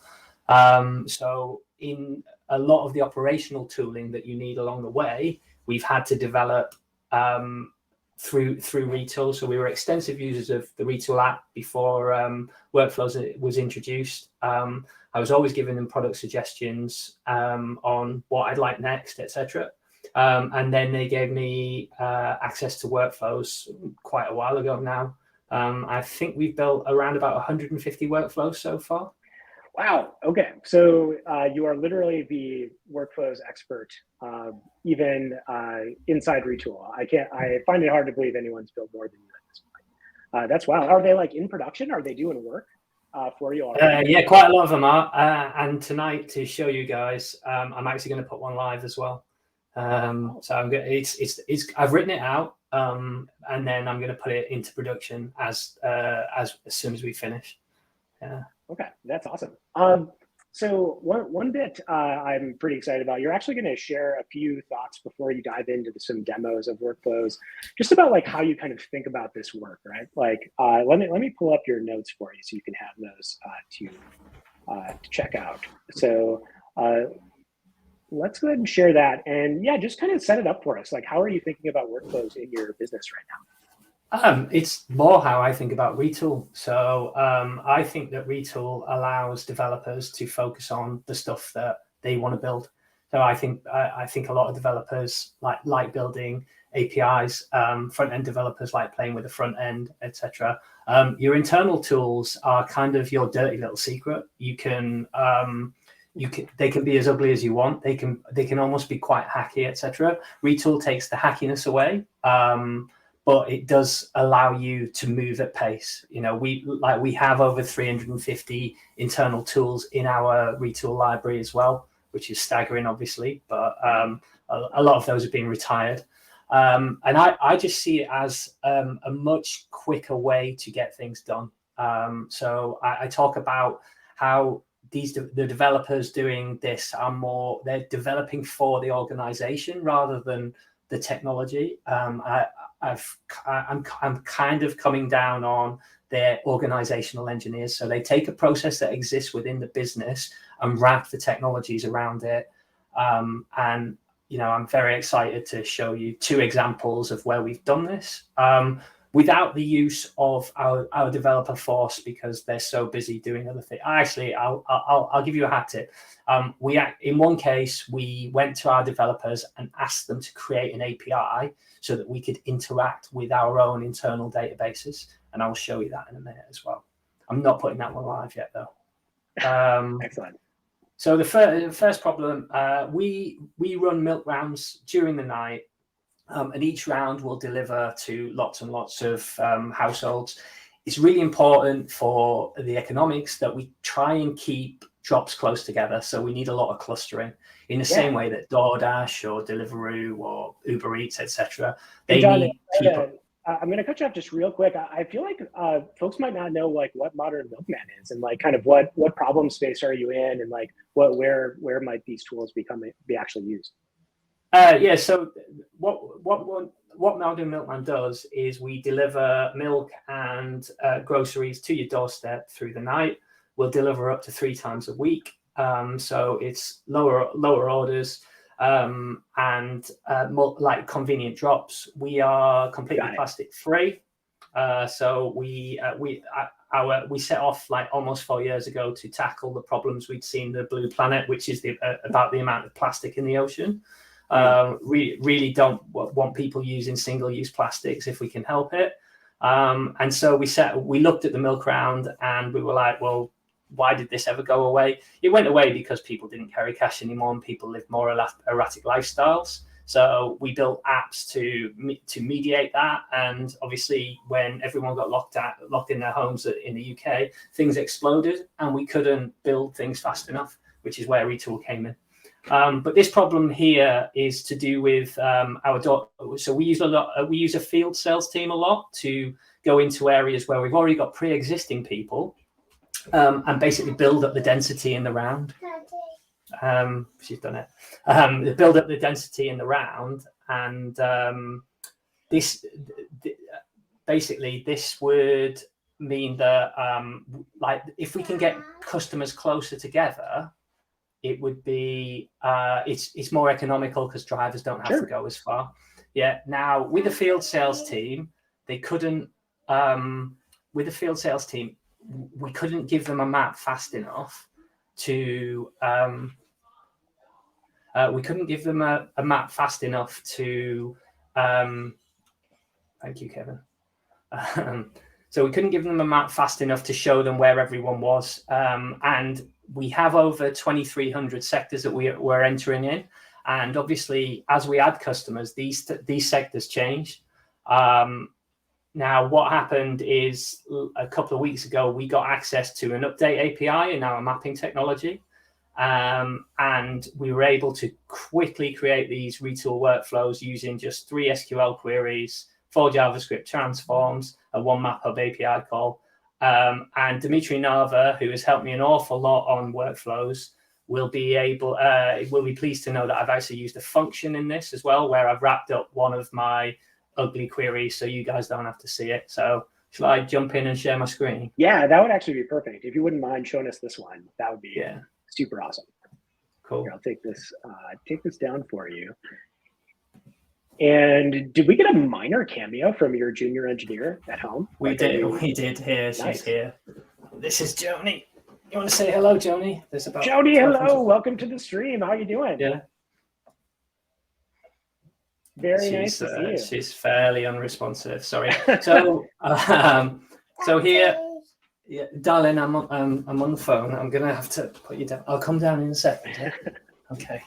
So in a lot of the operational tooling that you need along the way, we've had to develop through Retool. So we were extensive users of the Retool app before Workflows was introduced. I was always giving them product suggestions on what I'd like next, etc. And then they gave me access to Workflows quite a while ago now. I think we've built around about 150 workflows so far. Wow. Okay. So you are literally the workflows expert, even inside Retool. I find it hard to believe anyone's built more than you at this point. That's wow. Are they like in production? Are they doing work for you already? Yeah, quite a lot of them are. And tonight, to show you guys, I'm actually going to put one live as well. So I'm going. I've written it out, and then I'm going to put it into production as soon as we finish. Yeah. Okay, that's awesome. So one bit I'm pretty excited about, you're actually going to share a few thoughts before you dive into some demos of workflows, just about like how you kind of think about this work, right? Like, let me pull up your notes for you so you can have those to check out. So let's go ahead and share that, and yeah, just kind of set it up for us. Like, how are you thinking about workflows in your business right now? It's more how I think about Retool. So I think that Retool allows developers to focus on the stuff that they want to build. So I think a lot of developers like building APIs. Front end developers like playing with the front end, etc. Your internal tools are kind of your dirty little secret. They can be as ugly as you want. They can almost be quite hacky, etc. Retool takes the hackiness away. But it does allow you to move at pace. You know, we have over 350 internal tools in our Retool library as well, which is staggering, obviously. But a lot of those have been retired, and I just see it as a much quicker way to get things done. So I talk about how the developers doing this they're developing for the organization rather than the technology. I'm kind of coming down on their organizational engineers. So they take a process that exists within the business and wrap the technologies around it. And I'm very excited to show you 2 examples of where we've done this without the use of our developer force, because they're so busy doing other things. Actually, I'll give you a hack tip. In one case, we went to our developers and asked them to create an API so that we could interact with our own internal databases. And I'll show you that in a minute as well. I'm not putting that one live yet, though. Excellent. So the first problem, we run milk rounds during the night, and each round will deliver to lots and lots of households. It's really important for the economics that we try and keep drops close together. So we need a lot of clustering in the same way that DoorDash or Deliveroo or Uber Eats, etc. They need people. I'm going to cut you off just real quick. I feel like folks might not know like what Modern Milkman is, and like kind of what problem space are you in, and like where might these tools be actually used? Yeah. So what Modern Milkman does is we deliver milk and groceries to your doorstep through the night. We'll deliver up to 3 times a week. So it's lower orders and more like convenient drops. We are completely plastic free. So we set off like almost 4 years ago to tackle the problems we'd seen in the Blue Planet, which is about the amount of plastic in the ocean. Really don't want people using single-use plastics if we can help it. And so we looked at the milk round and we were like, well, why did this ever go away? It went away because people didn't carry cash anymore and people lived more erratic lifestyles. So we built apps to mediate that. And obviously, when everyone got locked in their homes in the UK, things exploded and we couldn't build things fast enough, which is where Retool came in. But this problem here is to do with so we use a field sales team a lot to go into areas where we've already got pre-existing people and basically build up the density in the round. She's done it. Build up the density in the round, and this would mean that like if we can get customers closer together, it would be it's more economical because drivers don't have to go as far. Yeah. Now with the field sales team, they couldn't. With the field sales team, we couldn't give them a map fast enough to. We couldn't give them a map fast enough to. Thank you, Kevin. So we couldn't give them a map fast enough to show them where everyone was. And we have over 2,300 sectors that we're entering in. And obviously, as we add customers, these sectors change. Now, what happened is a couple of weeks ago, we got access to an update API in our mapping technology. And we were able to quickly create these Retool workflows using just 3 SQL queries, 4 JavaScript transforms, and 1 MapHub API call. And Dimitri Nava, who has helped me an awful lot on workflows, will be pleased to know that I've actually used a function in this as well, where I've wrapped up one of my ugly queries so you guys don't have to see it. So shall I jump in and share my screen? Yeah, that would actually be perfect. If you wouldn't mind showing us this one, that would be super awesome. Cool. Here, I'll take this down for you. And did we get a minor cameo from your junior engineer at home? We did. Here, nice. She's here. This is Joni. You want to say hello, Joni? Joni, hello. Welcome to the stream. How are you doing? Yeah. Very nice to see you. She's fairly unresponsive. Sorry. So, so here, yeah, darling, I'm on the phone. I'm gonna have to put you down. I'll come down in a second. Yeah? Okay.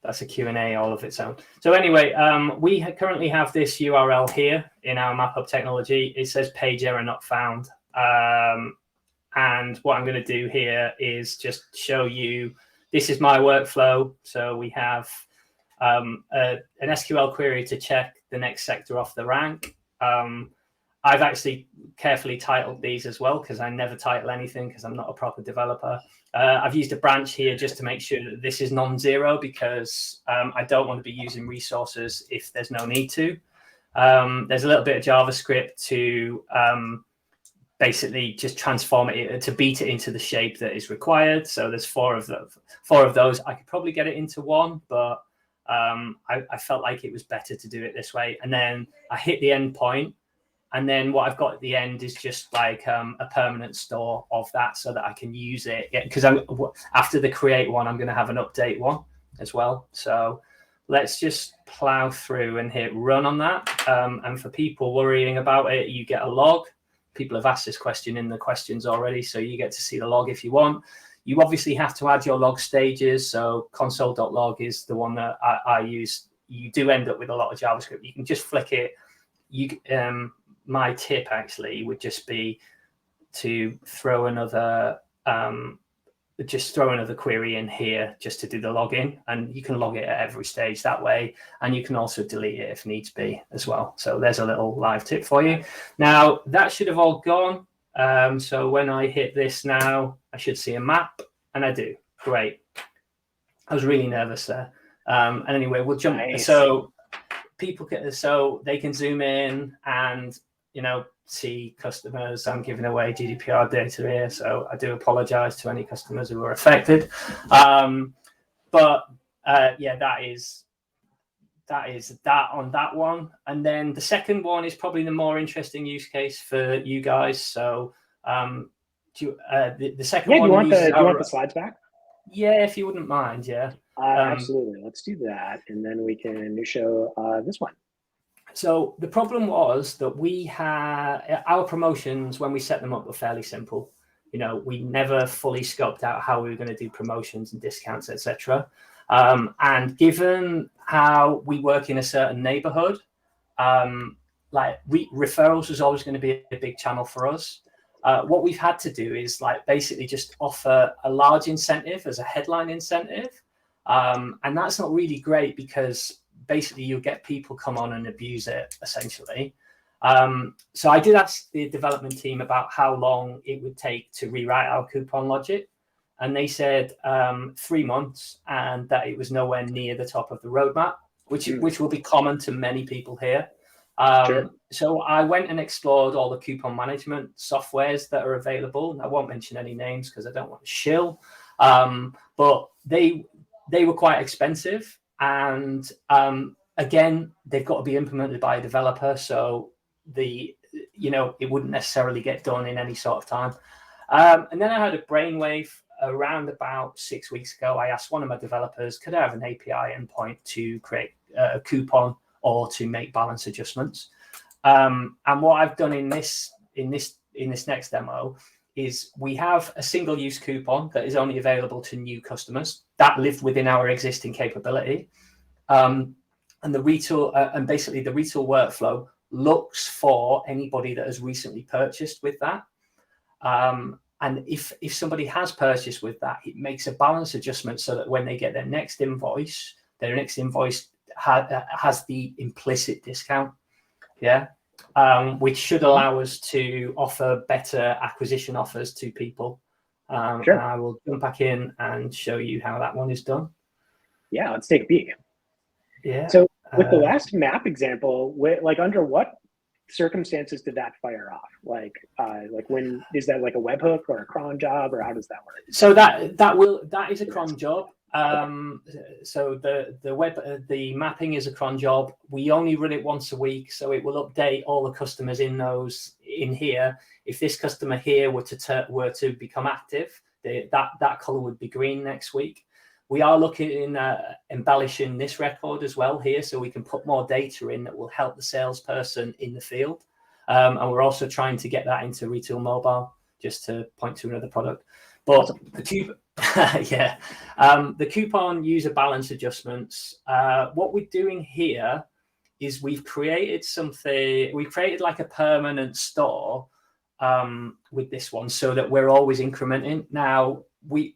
That's a Q&A all of its own. So anyway, we currently have this URL here in our MapHub technology. It says page error not found. And what I'm going to do here is just show you, this is my workflow. So we have an SQL query to check the next sector off the rank. I've actually carefully titled these as well because I never title anything because I'm not a proper developer. I've used a branch here just to make sure that this is non-zero because I don't want to be using resources if there's no need to. There's a little bit of JavaScript to basically just transform it, to beat it into the shape that is required. So there's four of those. I could probably get it into one, but I felt like it was better to do it this way. And then I hit the endpoint. And then what I've got at the end is just like a permanent store of that so that I can use it. Because after the create one, I'm going to have an update one as well. So let's just plow through and hit run on that. And for people worrying about it, you get a log. People have asked this question in the questions already, so you get to see the log if you want. You obviously have to add your log stages. So console.log is the one that I use. You do end up with a lot of JavaScript. You can just flick it. My tip actually would just be to throw another query in here just to do the login, and you can log it at every stage that way, and you can also delete it if needs be as well. So there's a little live tip for you. Now that should have all gone. So when I hit this now, I should see a map, and I do. Great. I was really nervous there. And anyway, we'll jump. Nice. So they can zoom in and see customers. I'm giving away GDPR data here, so I do apologize to any customers who are affected. But yeah, that is that on that one. And then the second one is probably the more interesting use case for you guys. So the second one. Do you want the slides back? Yeah, if you wouldn't mind, yeah. Absolutely. Let's do that. And then we can show this one. So the problem was that we had our promotions when we set them up were fairly simple. We never fully scoped out how we were going to do promotions and discounts, etc. And given how we work in a certain neighborhood, referrals was always going to be a big channel for us. What we've had to do is basically just offer a large incentive as a headline incentive. And that's not really great because basically you'll get people come on and abuse it essentially. So I did ask the development team about how long it would take to rewrite our coupon logic. And they said 3 months, and that it was nowhere near the top of the roadmap, which will be common to many people here. Sure. So I went and explored all the coupon management softwares that are available. I won't mention any names because I don't want to shill, but they were quite expensive. And again, they've got to be implemented by a developer. So it wouldn't necessarily get done in any sort of time. And then I had a brainwave around about 6 weeks ago. I asked one of my developers, could I have an API endpoint to create a coupon or to make balance adjustments? And what I've done in this next demo is we have a single use coupon that is only available to new customers that live within our existing capability. And the Retool and basically the Retool workflow looks for anybody that has recently purchased with that. And if somebody has purchased with that, it makes a balance adjustment so that when they get their next invoice has the implicit discount, which should allow us to offer better acquisition offers to people. Sure. And I will jump back in and show you how that one is done. Yeah, let's take a peek. Yeah. So with the last map example, under what circumstances did that fire off? When is that like a webhook or a cron job, or how does that work? So that is a cron job. So the mapping is a cron job. We only run it once a week, so it will update all the customers in here. If this customer here were to become active, that color would be green next week. We are looking at embellishing this record as well here, so we can put more data in that will help the salesperson in the field. And we're also trying to get that into Retool Mobile, just to point to another product. But the coupon user balance adjustments, what we're doing here is we've created like a permanent store with this one so that we're always incrementing. Now, we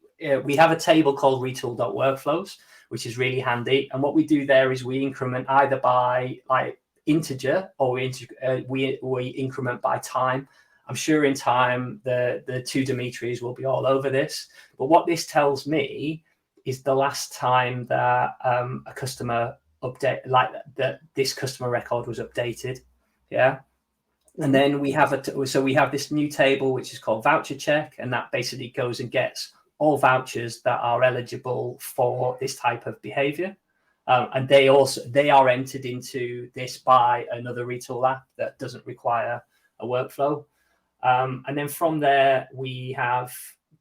have a table called Retool.Workflows, which is really handy. And what we do there is we increment either by integer or we increment by time. I'm sure in time the two Dimitris will be all over this. But what this tells me is the last time that a customer this customer record was updated. Yeah. And then we have we have this new table which is called voucher check, and that basically goes and gets all vouchers that are eligible for this type of behavior. And they are entered into this by another Retool app that doesn't require a workflow. And then from there, we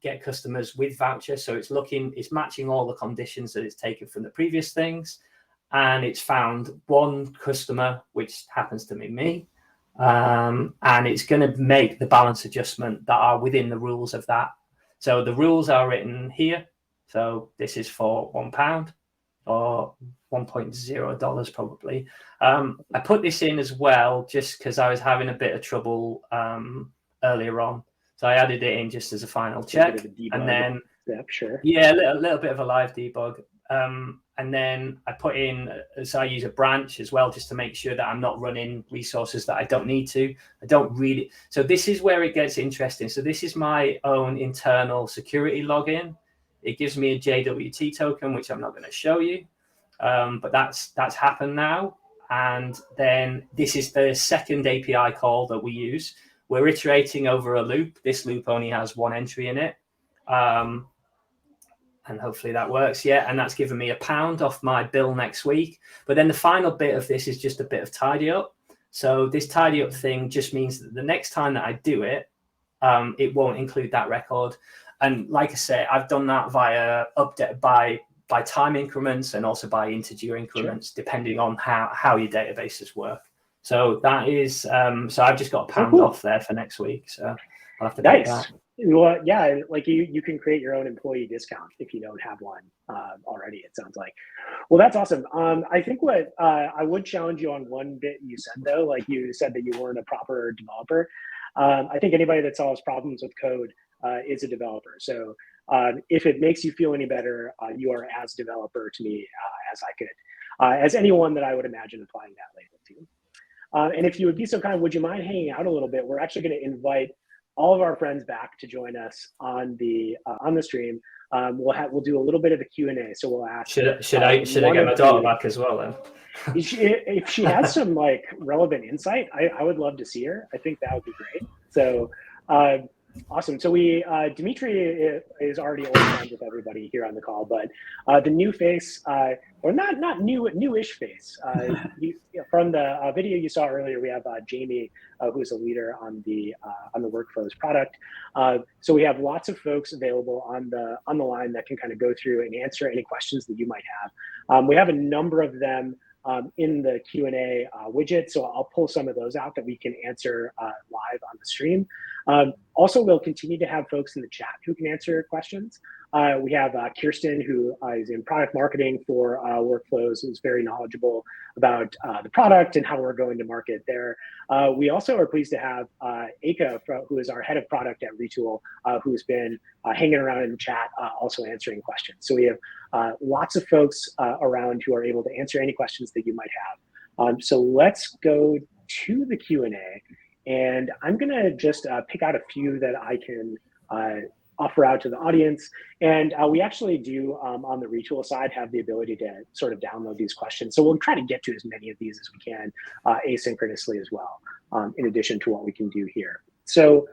get customers with vouchers. So it's matching all the conditions that it's taken from the previous things. And it's found one customer, which happens to be me. And it's going to make the balance adjustment that are within the rules of that. So the rules are written here. So this is for £1 or $1.0 probably. I put this in as well just because I was having a bit of trouble earlier on. So I added it in just as a final check. And then, sure. Yeah, a little bit of a live debug. And then I put in, so I use a branch as well, just to make sure that I'm not running resources that I don't need to. I don't really. So this is where it gets interesting. So this is my own internal security login. It gives me a JWT token, which I'm not going to show you. But that's happened now. And then this is the second API call that we use. We're iterating over a loop. This loop only has one entry in it. and hopefully that works. Yeah, and that's given me £1 off my bill next week. But then the final bit of this is just a bit of tidy up. So this tidy up thing just means that the next time that I do it, it won't include that record. And like I say, I've done that via update by time increments and also by integer increments, depending on how your databases work. So that is, so I've just got £1 off there for next week. So I'll have to pay that. Well, yeah, like you can create your own employee discount if you don't have one already, it sounds like. Well, that's awesome. I think what I would challenge you on one bit you said, though, like you said that you weren't a proper developer. I think anybody that solves problems with code is a developer. So if it makes you feel any better, you are as developer to me as I could, as anyone that I would imagine applying that label to. And if you would be so kind, would you mind hanging out a little bit? We're actually going to invite all of our friends back to join us on the stream. We'll do a little bit of a Q&A. So we'll ask. Should I get my daughter back as well then? If she has some like relevant insight, I would love to see her. I think that would be great. So awesome. So Dimitri is already old friends with everybody here on the call, but the new face, or not newish face, from the video you saw earlier, we have Jamie, who's a leader on the Workflows product. So we have lots of folks available on the line that can kind of go through and answer any questions that you might have. We have a number of them in the Q&A widget, so I'll pull some of those out that we can answer live on the stream. Also, we'll continue to have folks in the chat who can answer questions. We have Kirsten, who is in product marketing for Workflows, who's very knowledgeable about the product and how we're going to market there. We also are pleased to have Eka, who is our head of product at Retool, who's been hanging around in the chat, also answering questions. So we have lots of folks around who are able to answer any questions that you might have. So let's go to the Q&A. And I'm going to just pick out a few that I can offer out to the audience. And we actually do, on the Retool side, have the ability to sort of download these questions. So we'll try to get to as many of these as we can asynchronously as well, in addition to what we can do here. So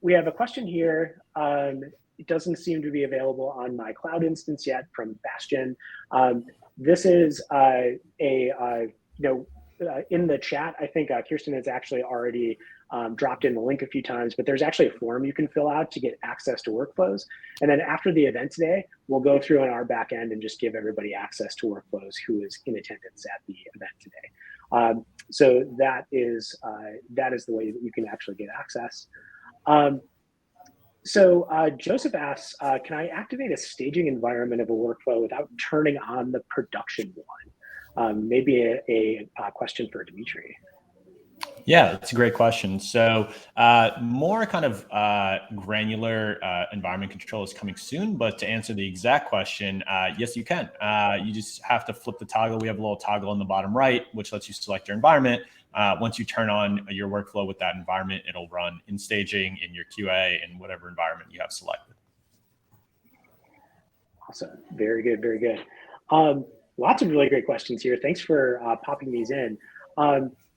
we have a question here. It doesn't seem to be available on my cloud instance yet, from Bastion. This is in the chat. I think Kirsten has actually already dropped in the link a few times, but there's actually a form you can fill out to get access to Workflows. And then after the event today, we'll go through on our back end and just give everybody access to Workflows who is in attendance at the event today. So that is the way that you can actually get access. So Joseph asks, can I activate a staging environment of a workflow without turning on the production one? Maybe a question for Dimitri. Yeah, that's a great question. So more kind of granular environment control is coming soon, but to answer the exact question, yes, you can. You just have to flip the toggle. We have a little toggle in the bottom right, which lets you select your environment. Once you turn on your workflow with that environment, it'll run in staging, in your QA, in whatever environment you have selected. Awesome. Very good. Very good. Lots of really great questions here. Thanks for popping these in.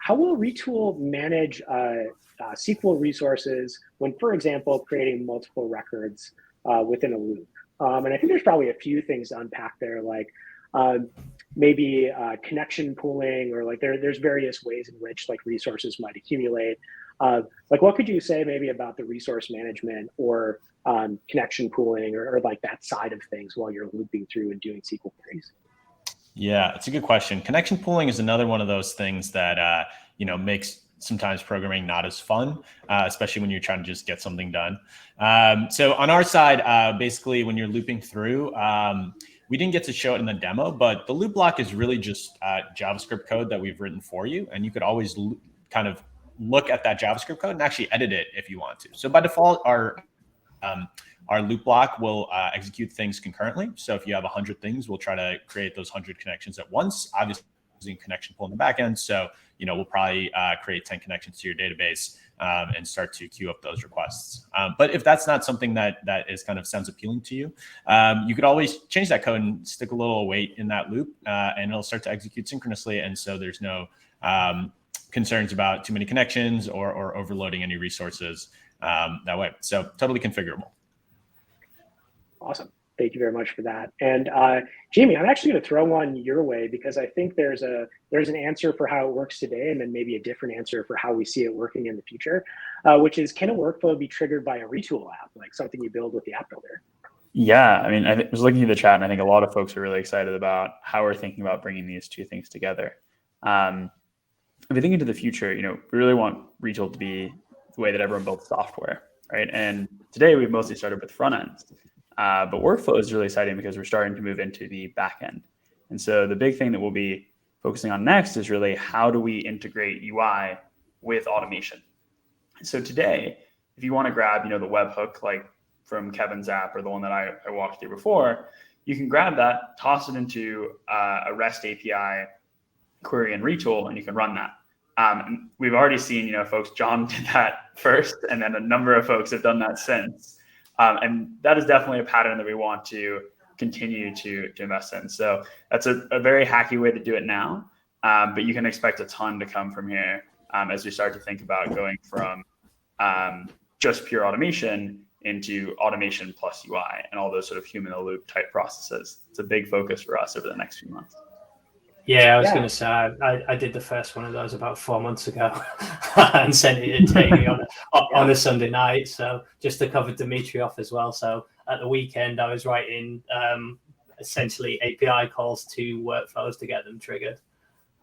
How will Retool manage SQL resources when, for example, creating multiple records within a loop? And I think there's probably a few things to unpack there, like maybe connection pooling, or like there's various ways in which like resources might accumulate. Like what could you say maybe about the resource management or connection pooling or like that side of things while you're looping through and doing SQL queries? Yeah, it's a good question. Connection pooling is another one of those things that makes sometimes programming not as fun, especially when you're trying to just get something done. So on our side, basically when you're looping through, we didn't get to show it in the demo, but the loop block is really just JavaScript code that we've written for you, and you could always kind of look at that JavaScript code and actually edit it if you want to. So by default, our loop block will execute things concurrently. So if you have 100 things, we'll try to create those 100 connections at once, obviously using connection pool in the back end. So, we'll probably create 10 connections to your database and start to queue up those requests. But if that's not something that is kind of sounds appealing to you, you could always change that code and stick a little await in that loop and it'll start to execute synchronously. And so there's no concerns about too many connections or overloading any resources that way. So totally configurable. Awesome. Thank you very much for that. And Jamie, I'm actually going to throw one your way because I think there's an answer for how it works today, and then maybe a different answer for how we see it working in the future, which is, can a workflow be triggered by a Retool app, like something you build with the app builder? Yeah, I mean, I was looking at the chat, and I think a lot of folks are really excited about how we're thinking about bringing these two things together. If we think into the future, we really want Retool to be the way that everyone builds software, right? And today we've mostly started with front ends. But workflow is really exciting because we're starting to move into the back end. And so the big thing that we'll be focusing on next is really how do we integrate UI with automation. So today, if you want to grab, the webhook, like from Kevin's app or the one that I walked through before, you can grab that, toss it into a REST API query in Retool, and you can run that. And we've already seen, folks, John did that first, and then a number of folks have done that since. And that is definitely a pattern that we want to continue to invest in. So that's a very hacky way to do it now, but you can expect a ton to come from here as we start to think about going from just pure automation into automation plus UI and all those sort of human in the loop type processes. It's a big focus for us over the next few months. Yeah, I was going to say, I did the first one of those about 4 months ago and sent it to Tammy on a Sunday night. So just to cover Dimitri off as well. So at the weekend, I was writing essentially API calls to workflows to get them triggered.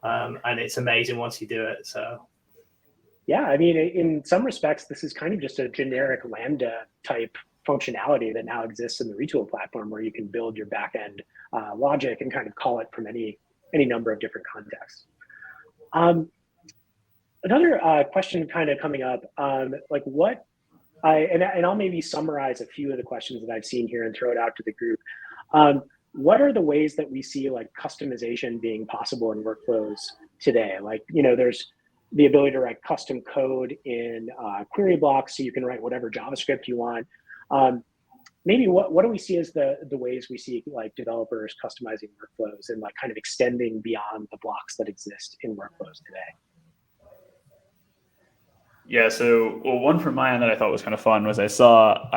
And it's amazing once you do it. So. Yeah, I mean, in some respects, this is kind of just a generic Lambda type functionality that now exists in the Retool platform, where you can build your backend logic and kind of call it from any number of different contexts. Another question kind of coming up, like what and I'll maybe summarize a few of the questions that I've seen here and throw it out to the group. What are the ways that we see like customization being possible in workflows today? Like, there's the ability to write custom code in query blocks, so you can write whatever JavaScript you want. Maybe what do we see as the ways we see like developers customizing workflows and like kind of extending beyond the blocks that exist in workflows today? Yeah, so one from my end that I thought was kind of fun was I saw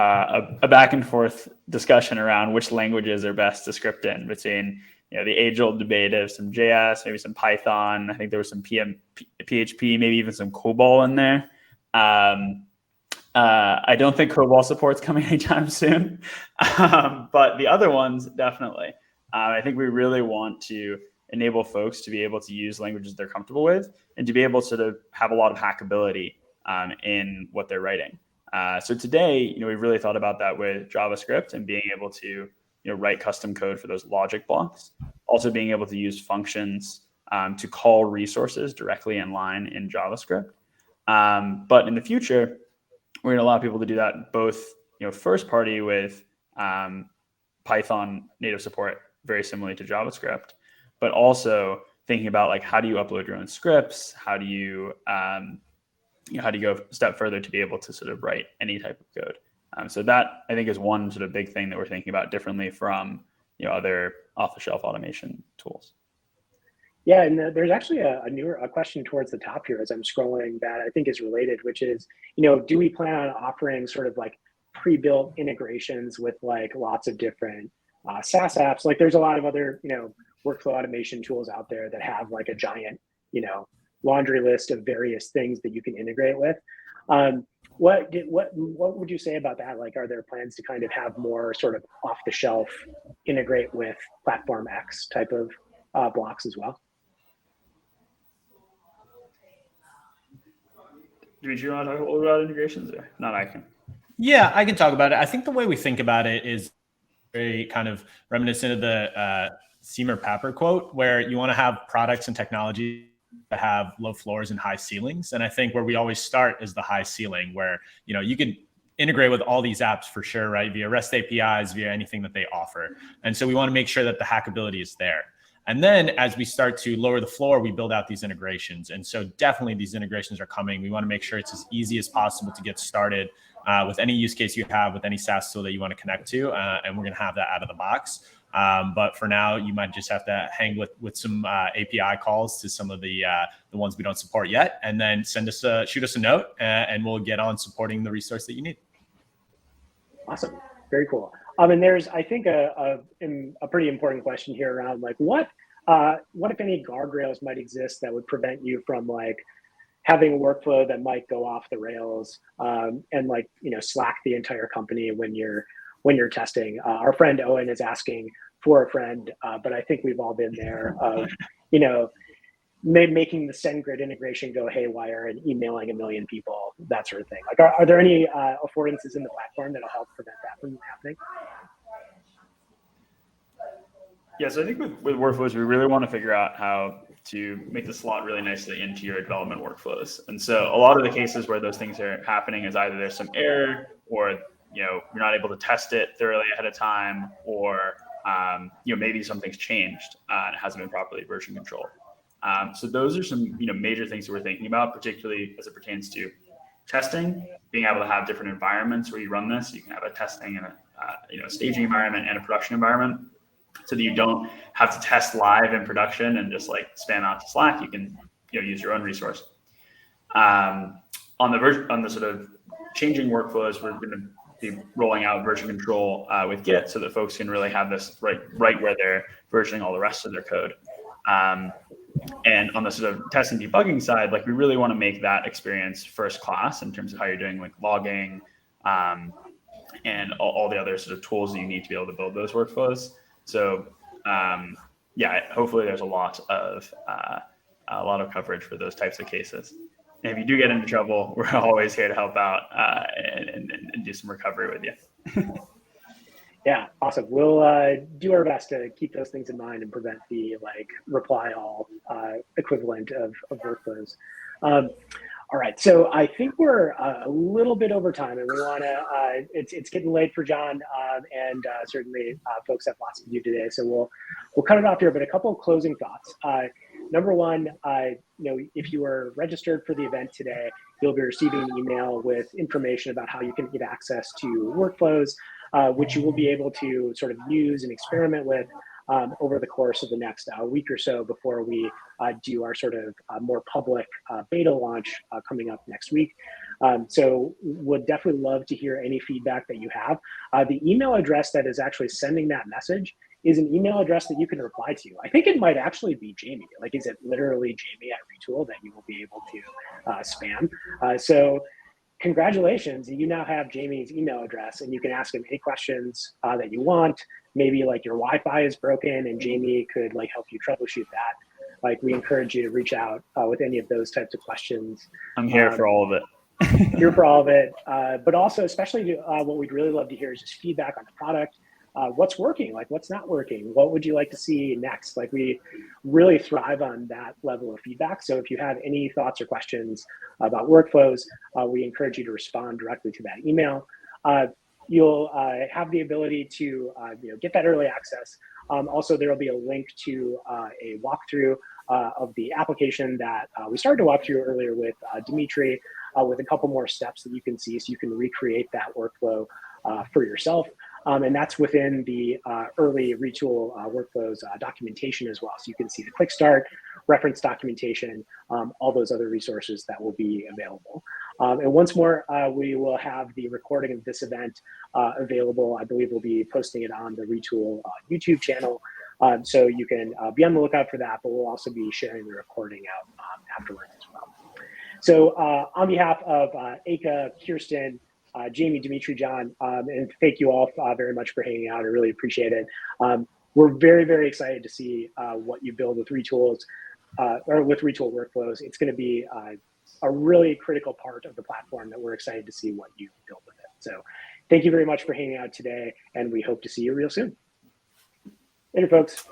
a back and forth discussion around which languages are best to script in between the age-old debate of some JS, maybe some Python. I think there was some PHP, maybe even some COBOL in there. I don't think COBOL support's coming anytime soon, but the other ones definitely. I think we really want to enable folks to be able to use languages they're comfortable with and to be able to sort of have a lot of hackability in what they're writing. So today, we've really thought about that with JavaScript and being able to write custom code for those logic blocks. Also being able to use functions to call resources directly in line in JavaScript. But in the future, we're going to allow people to do that both, first party with Python native support, very similarly to JavaScript, but also thinking about like how do you upload your own scripts? How do you go a step further to be able to sort of write any type of code? So that I think is one sort of big thing that we're thinking about differently from other off-the-shelf automation tools. Yeah, and there's actually a question towards the top here as I'm scrolling that I think is related, which is, do we plan on offering sort of like pre-built integrations with like lots of different SaaS apps? Like there's a lot of other, workflow automation tools out there that have like a giant, laundry list of various things that you can integrate with. What would you say about that? Like, are there plans to kind of have more sort of off the shelf integrate with Platform X type of blocks as well? Dimitri, you want to talk about integrations or not? I can. Yeah, I can talk about it. I think the way we think about it is very kind of reminiscent of the Seymour Papert quote, where you want to have products and technology that have low floors and high ceilings. And I think where we always start is the high ceiling, where you can integrate with all these apps for sure, right? Via REST APIs, via anything that they offer. And so we want to make sure that the hackability is there. And then as we start to lower the floor, we build out these integrations. And so definitely these integrations are coming. We want to make sure it's as easy as possible to get started with any use case you have, with any SaaS tool that you want to connect to. And we're going to have that out of the box. But for now, you might just have to hang with some API calls to some of the ones we don't support yet, and then shoot us a note, and we'll get on supporting the resource that you need. Awesome, very cool. And there's, I think, a pretty important question here around like what if any guardrails might exist that would prevent you from like having a workflow that might go off the rails and like slack the entire company when you're testing. Our friend Owen is asking for a friend, but I think we've all been there of making the SendGrid integration go haywire and emailing a million people, that sort of thing. Like, are there any affordances in the platform that'll help prevent that from happening? Yeah, so I think with workflows, we really want to figure out how to make the slot really nicely into your development workflows. And so a lot of the cases where those things are happening is either there's some error, or you're not able to test it thoroughly ahead of time, or maybe something's changed and it hasn't been properly version controlled. So those are some major things that we're thinking about, particularly as it pertains to testing, being able to have different environments where you run this. You can have a testing and a staging environment and a production environment, so that you don't have to test live in production and just like spam out to Slack. You can use your own resource. On the sort of changing workflows, we're going to be rolling out version control with Git, so that folks can really have this right where they're versioning all the rest of their code. And on the sort of test and debugging side, like we really want to make that experience first class in terms of how you're doing like logging and all the other sort of tools that you need to be able to build those workflows. So hopefully there's a lot of coverage for those types of cases. And if you do get into trouble, we're always here to help out and do some recovery with you. Yeah, awesome. We'll do our best to keep those things in mind and prevent the reply all equivalent of workflows. All right, so I think we're a little bit over time, and we want to. It's getting late for John, and certainly folks have lots to do today. So we'll cut it off here. But a couple of closing thoughts. Number one, if you were registered for the event today, you'll be receiving an email with information about how you can get access to workflows, which you will be able to sort of use and experiment with over the course of the next week or so before we do our sort of more public beta launch coming up next week. So would definitely love to hear any feedback that you have. The email address that is actually sending that message is an email address that you can reply to. I think it might actually be Jamie. Like, is it literally Jamie at Retool that you will be able to spam? So congratulations, you now have Jamie's email address, and you can ask him any questions that you want. Maybe like your Wi-Fi is broken and Jamie could like help you troubleshoot that. Like, we encourage you to reach out with any of those types of questions. I'm here for all of it. Here for all of it. But also, especially what we'd really love to hear is just feedback on the product. What's working, like what's not working? What would you like to see next? Like, we really thrive on that level of feedback. So if you have any thoughts or questions about workflows, we encourage you to respond directly to that email. You'll have the ability to get that early access. Also, there will be a link to a walkthrough of the application that we started to walk through earlier with Dimitri, with a couple more steps that you can see, so you can recreate that workflow for yourself. And that's within the early Retool Workflows documentation as well. So you can see the quick start, reference documentation, all those other resources that will be available. And once more, we will have the recording of this event available. I believe we'll be posting it on the Retool YouTube channel. So you can be on the lookout for that, but we'll also be sharing the recording out afterwards as well. So on behalf of Eka, Kirsten, Jamie, Dimitri, John, and thank you all very much for hanging out. I really appreciate it. We're very, very excited to see what you build with Retools or with Retool Workflows. It's going to be a really critical part of the platform that we're excited to see what you build with it. So thank you very much for hanging out today, and we hope to see you real soon. Later, folks.